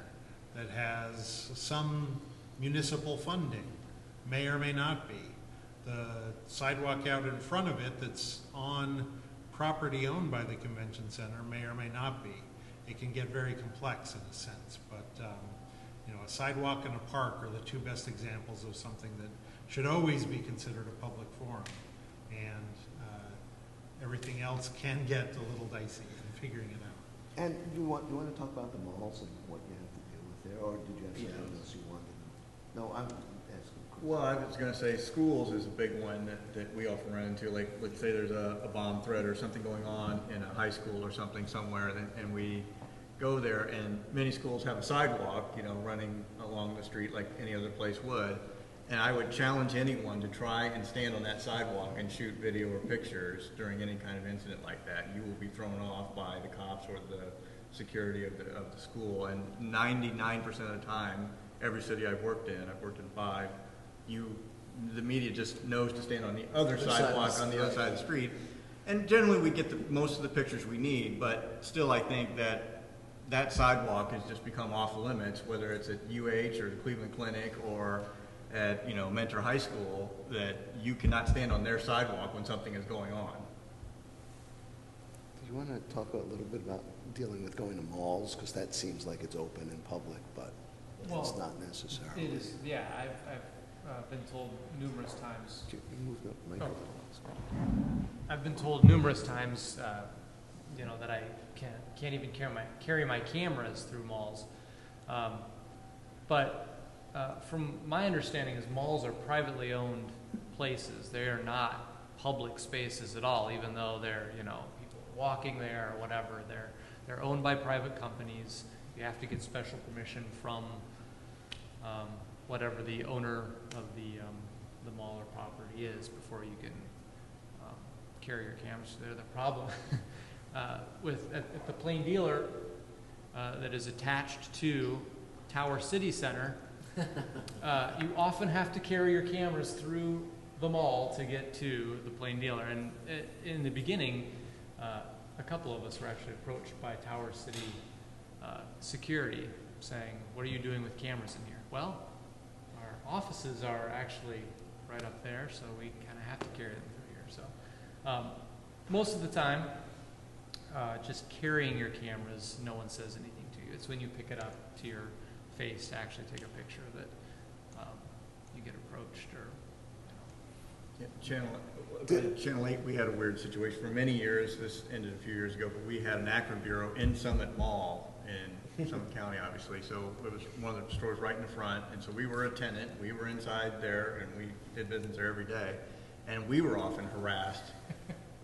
that has some municipal funding may or may not be. The sidewalk out in front of it that's on property owned by the convention center may or may not be. It can get very complex in a sense, but you know, a sidewalk and a park are the two best examples of something that should always be considered a public forum, and everything else can get a little dicey in figuring it out. And you want to talk about the malls and what you have to deal with there, or did you have something else you wanted? No, I'm asking. Well, I was going to say schools is a big one that we often run into. Like, let's say there's a bomb threat or something going on in a high school or something somewhere, and we go there, and many schools have a sidewalk, you know, running along the street like any other place would. And I would challenge anyone to try and stand on that sidewalk and shoot video or pictures during any kind of incident like that. You will be thrown off by the cops or the security of the school. And 99% of the time, every city I've worked in 5, the media just knows to stand on the other sidewalk on the other side of the street. And generally we get most of the pictures we need, but still I think that sidewalk has just become off the limits, whether it's at UH or the Cleveland Clinic or at, you know, Mentor High School, that you cannot stand on their sidewalk when something is going on. Do you want to talk a little bit about dealing with going to malls? Because that seems like it's open and public, but it's not necessarily. It is, yeah. I've been told numerous times. Can you move the microphone? I've been told numerous times, you know, that I can't even carry my cameras through malls. But from my understanding, is malls are privately owned places. They are not public spaces at all, even though they're, you know, people walking there or whatever. They're owned by private companies. You have to get special permission from whatever the owner of the mall or property is before you can carry your cameras there. The problem at the Plain Dealer that is attached to Tower City Center, you often have to carry your cameras through the mall to get to the Plain Dealer. And in the beginning, a couple of us were actually approached by Tower City security saying, "What are you doing with cameras in here?" Well, our offices are actually right up there, so we kind of have to carry them through here. So most of the time, just carrying your cameras, no one says anything to you. It's when you pick it up to your face to actually take a picture that you get approached, or Channel 8, we had a weird situation for many years. This ended a few years ago, but we had an Akron bureau in Summit Mall in Summit County, obviously. So it was one of the stores right in the front, and so we were a tenant. We were inside there, and we did business there every day. And we were often harassed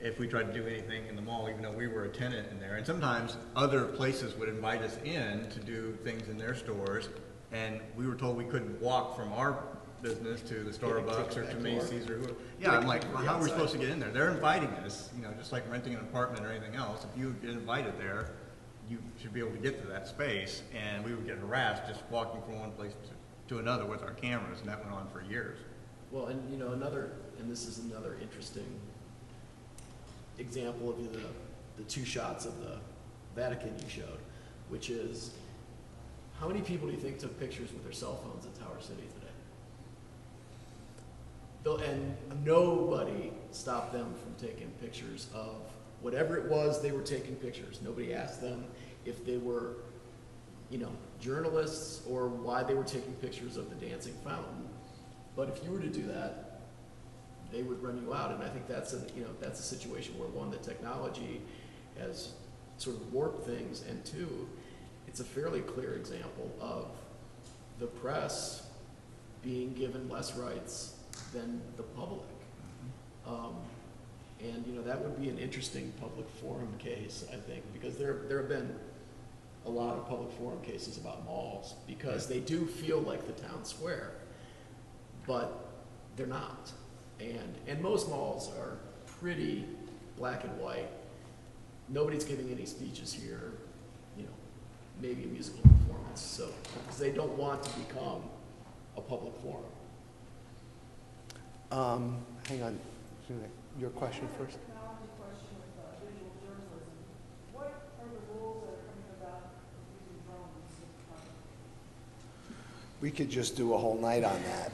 if we tried to do anything in the mall, even though we were a tenant in there. And sometimes other places would invite us in to do things in their stores, and we were told we couldn't walk from our business to the Starbucks or to Macy's or whoever. Yeah, I'm like, well, how are we supposed to get in there? They're inviting us, you know, just like renting an apartment or anything else. If you get invited there, you should be able to get to that space. And we would get harassed just walking from one place to another with our cameras, and that went on for years. Well, and you know, this is another interesting example of the two shots of the Vatican you showed, which is, how many people do you think took pictures with their cell phones at Tower City today? And nobody stopped them from taking pictures of whatever it was they were taking pictures. Nobody asked them if they were, you know, journalists or why they were taking pictures of the dancing fountain. But if you were to do that, they would run you out. And I think that's a situation where, one, the technology has sort of warped things, and two, it's a fairly clear example of the press being given less rights than the public. And, you know, that would be an interesting public forum case, I think, because there have been a lot of public forum cases about malls, because they do feel like the town square, but they're not. And most malls are pretty black and white. Nobody's giving any speeches here, you know, maybe a musical performance, so, because they don't want to become a public forum. Hang on, your question first. Technology question with visual journalism. What are the rules that are coming about using drones? We could just do a whole night on that.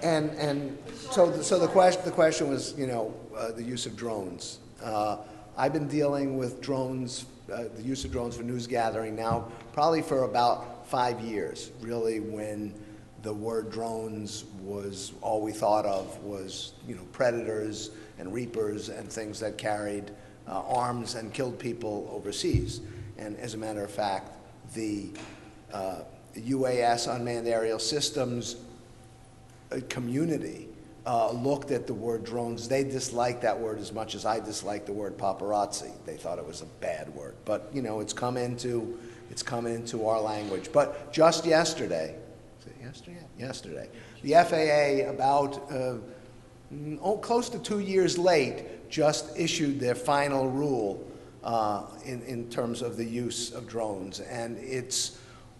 And so the question was, you know, the use of drones. I've been dealing with drones, the use of drones for news gathering now probably for about 5 years, really, when the word drones was all we thought of was, you know, predators and reapers and things that carried arms and killed people overseas. And as a matter of fact, the UAS, unmanned aerial systems community looked at the word drones. They disliked that word as much as I dislike the word paparazzi. They thought it was a bad word. But, you know, it's come into our language. But just yesterday, yesterday, the FAA, about close to 2 years late, just issued their final rule in terms of the use of drones. And it's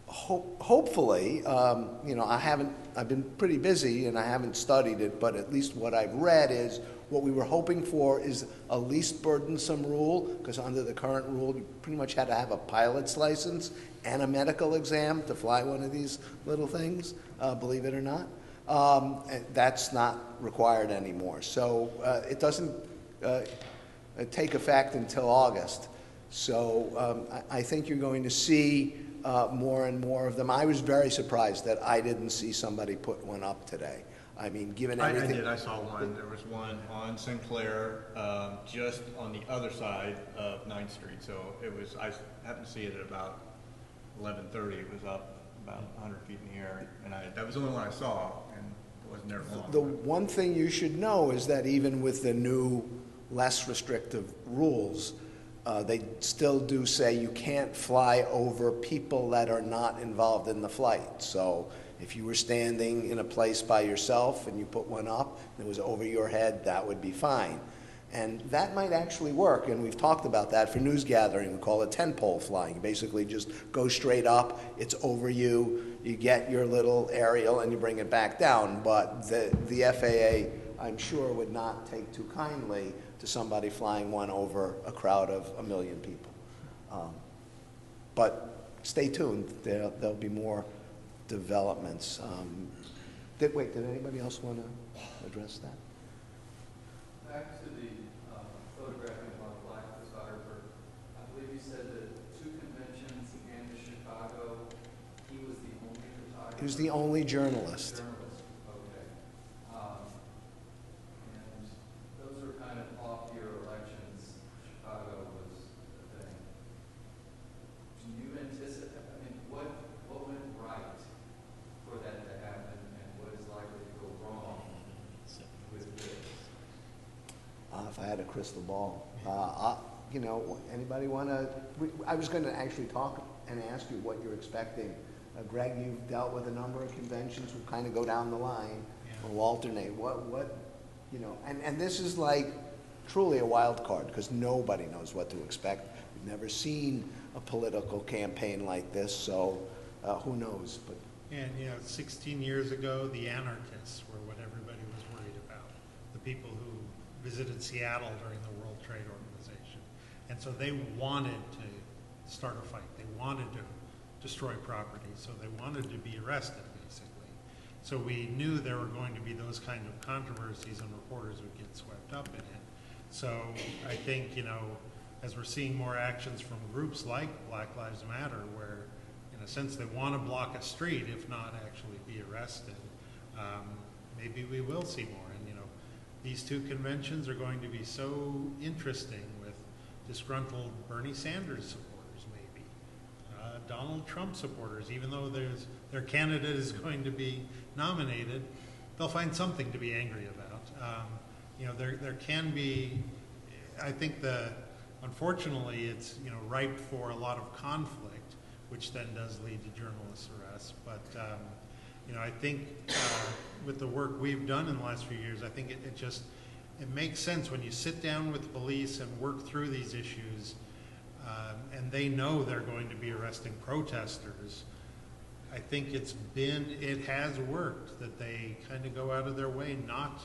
hopefully, you know, I've been pretty busy and I haven't studied it, but at least what I've read is what we were hoping for is a least burdensome rule, because under the current rule, you pretty much had to have a pilot's license and a medical exam to fly one of these little things, believe it or not. And that's not required anymore. So it doesn't take effect until August. So I think you're going to see more and more of them. I was very surprised that I didn't see somebody put one up today. I mean, given everything. I did. I saw one. There was one on Sinclair, just on the other side of 9th Street. So it was. I happened to see it at about 11:30. It was up about 100 feet in the air, and that was the only one I saw, and it wasn't there long. The one thing you should know is that even with the new, less restrictive rules, they still do say you can't fly over people that are not involved in the flight. So if you were standing in a place by yourself and you put one up and it was over your head, that would be fine. And that might actually work, and we've talked about that for news gathering. We call it 10-pole flying. You basically just go straight up, it's over you, you get your little aerial and you bring it back down. But the FAA, I'm sure, would not take too kindly to somebody flying one over a crowd of 1 million people. But stay tuned, there'll be more developments. Did anybody else want to address that? Back to the photographing of a black photographer, I believe you said that 2 conventions and Chicago, he was the only photographer? He was the only journalist. Okay. And those were kind of off-year elections. Chicago was the thing. Do you anticipate, I mean, what went right for that to happen, and what is likely to go wrong with this? If I had a crystal ball. You know, anybody want to, I was going to actually talk and ask you what you're expecting. Greg, you've dealt with a number of conventions. We'll kind of go down the line. Yeah. We'll alternate. What, you know, and this is like truly a wild card because nobody knows what to expect. We've never seen a political campaign like this, so who knows? But and, you know, 16 years ago, the anarchists were what everybody was worried about. The people who visited Seattle during the World Trade Organization. And so they wanted to start a fight. They wanted to destroy property. So they wanted to be arrested, basically. So we knew there were going to be those kind of controversies and reporters would get swept up in it. So I think, you know, as we're seeing more actions from groups like Black Lives Matter, where in a sense they want to block a street, if not actually be arrested, maybe we will see more. And, you know, these 2 conventions are going to be so interesting with disgruntled Bernie Sanders supporters, maybe. Donald Trump supporters, even though their candidate is going to be nominated, they'll find something to be angry about. there can be, I think unfortunately, it's, ripe for a lot of conflict, which then does lead to journalist arrests. But, I think with the work we've done in the last few years, I think it makes sense when you sit down with police and work through these issues, and they know they're going to be arresting protesters. I think it has worked that they kind of go out of their way not,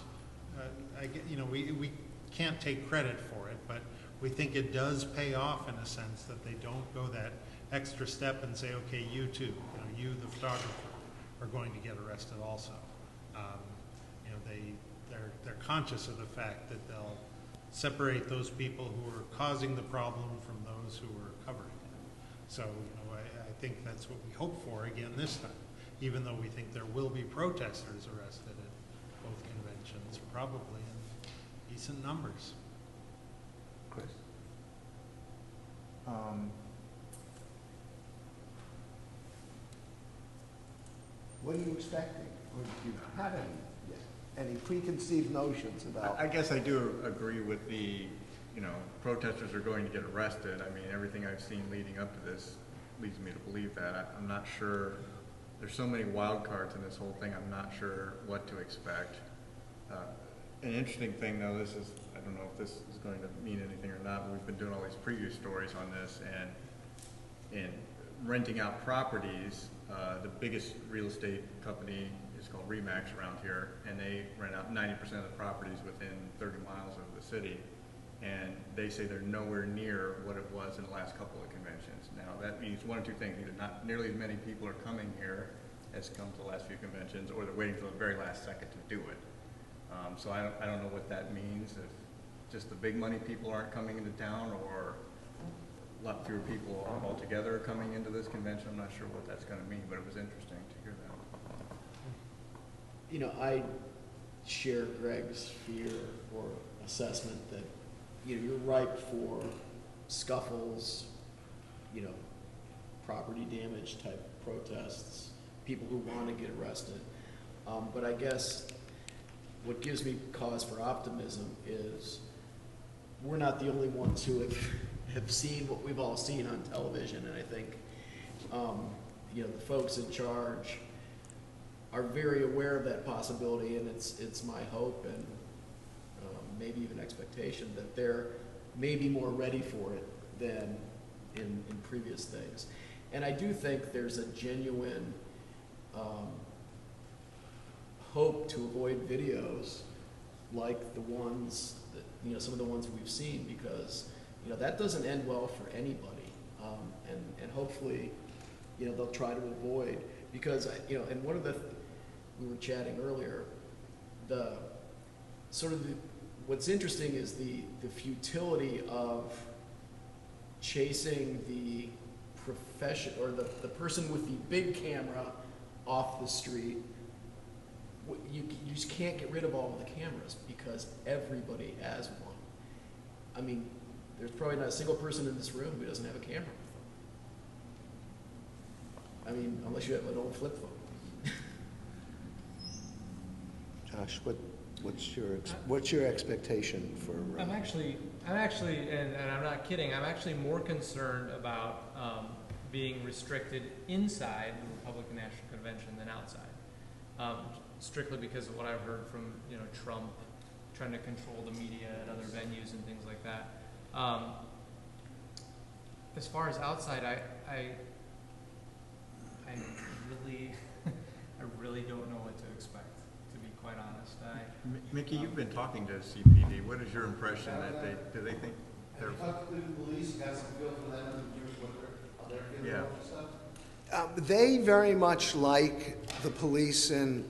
we can't take credit for it, but we think it does pay off in a sense that they don't go that extra step and say, okay, you too, you the photographer are going to get arrested also. They're conscious of the fact that they'll separate those people who are causing the problem from those who are covering it. So, I think that's what we hope for again this time, even though we think there will be protesters arrested at both conventions, probably in decent numbers. Chris? What are you expecting? Or do you have any preconceived notions about? I guess I do agree with the, protesters are going to get arrested. I mean, everything I've seen leading up to this leads me to believe that. I'm not sure, there's so many wild cards in this whole thing, I'm not sure what to expect. An interesting thing though, I don't know if this is going to mean anything or not, but we've been doing all these preview stories on this, and in renting out properties, the biggest real estate company is called Remax around here, and they rent out 90% of the properties within 30 miles of the city, and they say they're nowhere near what it was in the last couple of conventions. Now that means one of two things: either not nearly as many people are coming here as come to the last few conventions, or they're waiting for the very last second to do it. So I don't know what that means, if just the big money people aren't coming into town, or a lot fewer people altogether are coming into this convention. I'm not sure what that's going to mean, but it was interesting to hear that. I share Greg's fear or assessment that, you're ripe for scuffles, property damage type protests, people who want to get arrested. But I guess what gives me cause for optimism is we're not the only ones who have seen what we've all seen on television, and I think the folks in charge are very aware of that possibility, and it's my hope and maybe even expectation that they're maybe more ready for it than in previous things. And I do think there's a genuine hope to avoid videos like the ones that, some of the ones we've seen, because, that doesn't end well for anybody. And hopefully, they'll try to avoid, because, and one of the, we were chatting earlier, what's interesting is the futility of chasing the profession, or the person with the big camera off the street. You just can't get rid of all of the cameras because everybody has one. I mean, there's probably not a single person in this room who doesn't have a camera with them. I mean, unless you have an old flip phone. Josh, what's your expectation for? I'm actually, and I'm not kidding, I'm actually more concerned about being restricted inside the Republican National Convention than outside. Strictly because of what I've heard from, Trump trying to control the media at other venues and things like that. As far as outside, I really don't know what to expect, to be quite honest. Mickey, you've been talking to CPD. What is your impression that do they think they're? Talk to the police, got some feel for them, how they're feeling Yeah. about stuff. They very much like the police in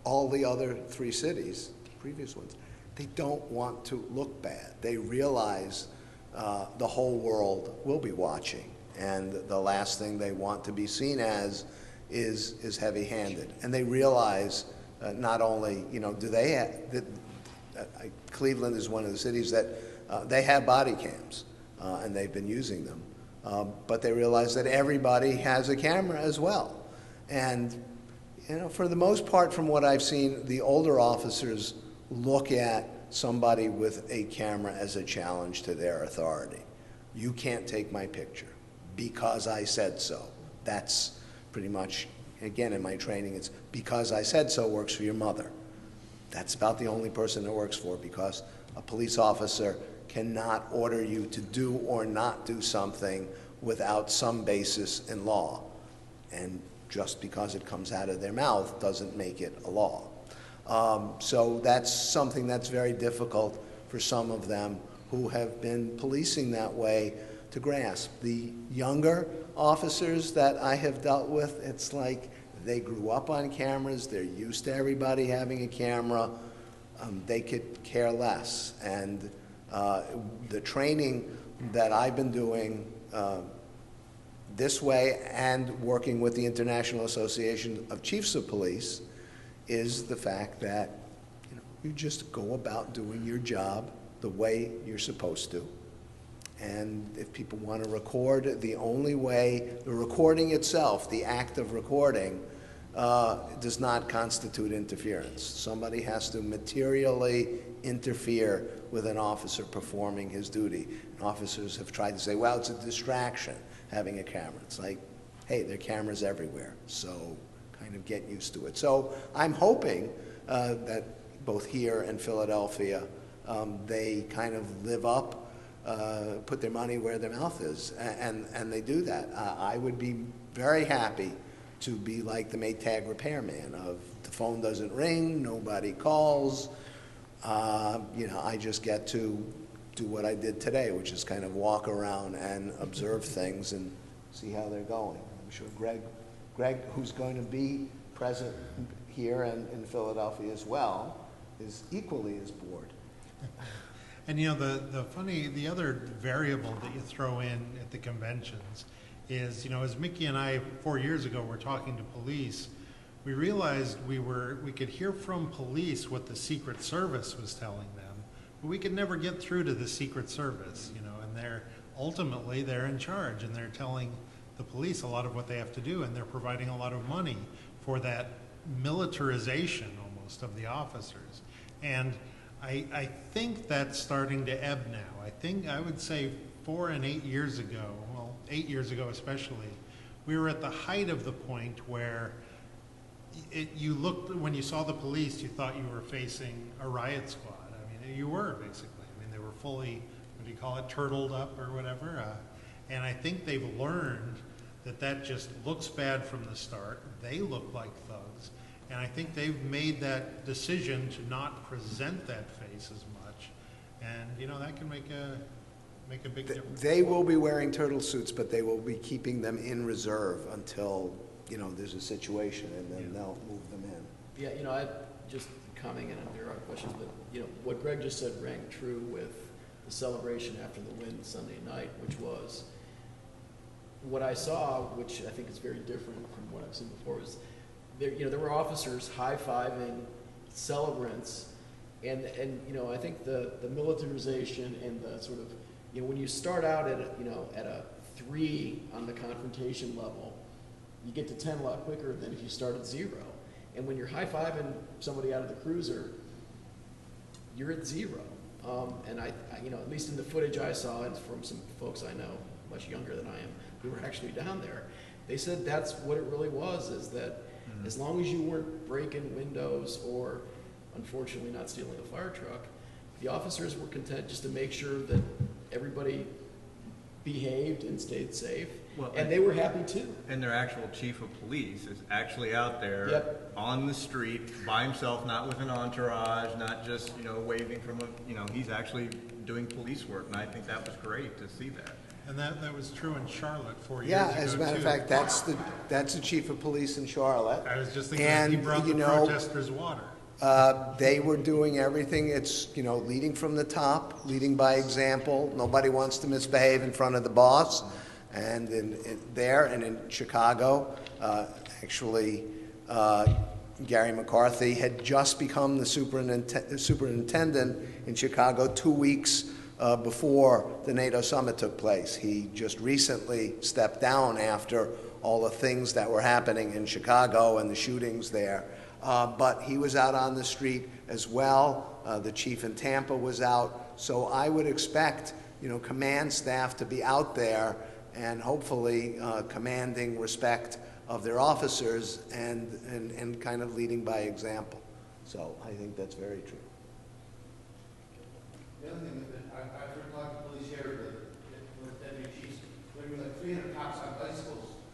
all the other three cities, previous ones. They don't want to look bad. They realize the whole world will be watching, and the last thing they want to be seen as is heavy-handed. And they realize not only, do they have, Cleveland is one of the cities that they have body cams, and they've been using them. But they realize that everybody has a camera as well. And, for the most part, from what I've seen, the older officers look at somebody with a camera as a challenge to their authority. You can't take my picture because I said so. That's pretty much, again, in my training, it's because I said so works for your mother. That's about the only person it works for, because a police officer cannot order you to do or not do something without some basis in law. And just because it comes out of their mouth doesn't make it a law. So that's something that's very difficult for some of them who have been policing that way to grasp. The younger officers that I have dealt with, it's like they grew up on cameras, they're used to everybody having a camera, they could care less. And the training that I've been doing this way and working with the International Association of Chiefs of Police is the fact that you just go about doing your job the way you're supposed to. And if people want to record, the only way, the recording itself, the act of recording, does not constitute interference. Somebody has to materially interfere with an officer performing his duty. And officers have tried to say, well, it's a distraction having a camera. It's like, hey, there are cameras everywhere, so kind of get used to it. So I'm hoping that both here and Philadelphia, they kind of live up, put their money where their mouth is, and they do that. I would be very happy to be like the Maytag repairman of the phone doesn't ring, nobody calls, I just get to do what I did today, which is kind of walk around and observe things and see how they're going. I'm sure Greg, who's going to be present here and in Philadelphia as well, is equally as bored. And the other variable that you throw in at the conventions is, as Mickey and I 4 years ago were talking to police, we realized we could hear from police what the Secret Service was telling them, but we could never get through to the Secret Service, and ultimately they're in charge, and they're telling the police a lot of what they have to do, and they're providing a lot of money for that militarization almost of the officers. And I think that's starting to ebb now. I would say 4 and 8 years ago, well, 8 years ago especially, we were at the height of the point where you looked, when you saw the police, you thought you were facing a riot squad. I mean, you were basically. I mean, they were fully, what do you call it, turtled up or whatever. And I think they've learned that just looks bad from the start. They look like thugs. And I think they've made that decision to not present that face as much. And, that can make a big difference. They will be wearing turtle suits, but they will be keeping them in reserve until, there's a situation, and then they'll move them in. Yeah, I just commenting, and there are questions, but, what Greg just said rang true with the celebration after the win Sunday night, which was what I saw, which I think is very different from what I've seen before, was there were officers high-fiving celebrants, and I think the militarization and the sort of, when you start out at a 3 on the confrontation level, you get to 10 a lot quicker than if you start at 0. And when you're high-fiving somebody out of the cruiser, you're at 0. And I at least in the footage I saw, and from some folks I know much younger than I am who were actually down there, they said that's what it really was, is that as long as you weren't breaking windows or unfortunately not stealing a fire truck, the officers were content just to make sure that everybody behaved and stayed safe. Well, and they were happy too. And their actual chief of police is actually out there on the street by himself, not with an entourage, not just, waving from he's actually doing police work. And I think that was great to see that. And that was true in Charlotte 4 years ago. Yeah, as a matter of fact, that's the chief of police in Charlotte. I was just thinking he brought the protesters water. They were doing everything. It's, leading from the top, leading by example. Nobody wants to misbehave in front of the boss. And in Chicago, actually, Gary McCarthy had just become the superintendent in Chicago 2 weeks before the NATO summit took place. He just recently stepped down after all the things that were happening in Chicago and the shootings there. but he was out on the street as well. The chief in Tampa was out. So I would expect, command staff to be out there and hopefully commanding respect of their officers and kind of leading by example. So I think that's very true. The other thing that I've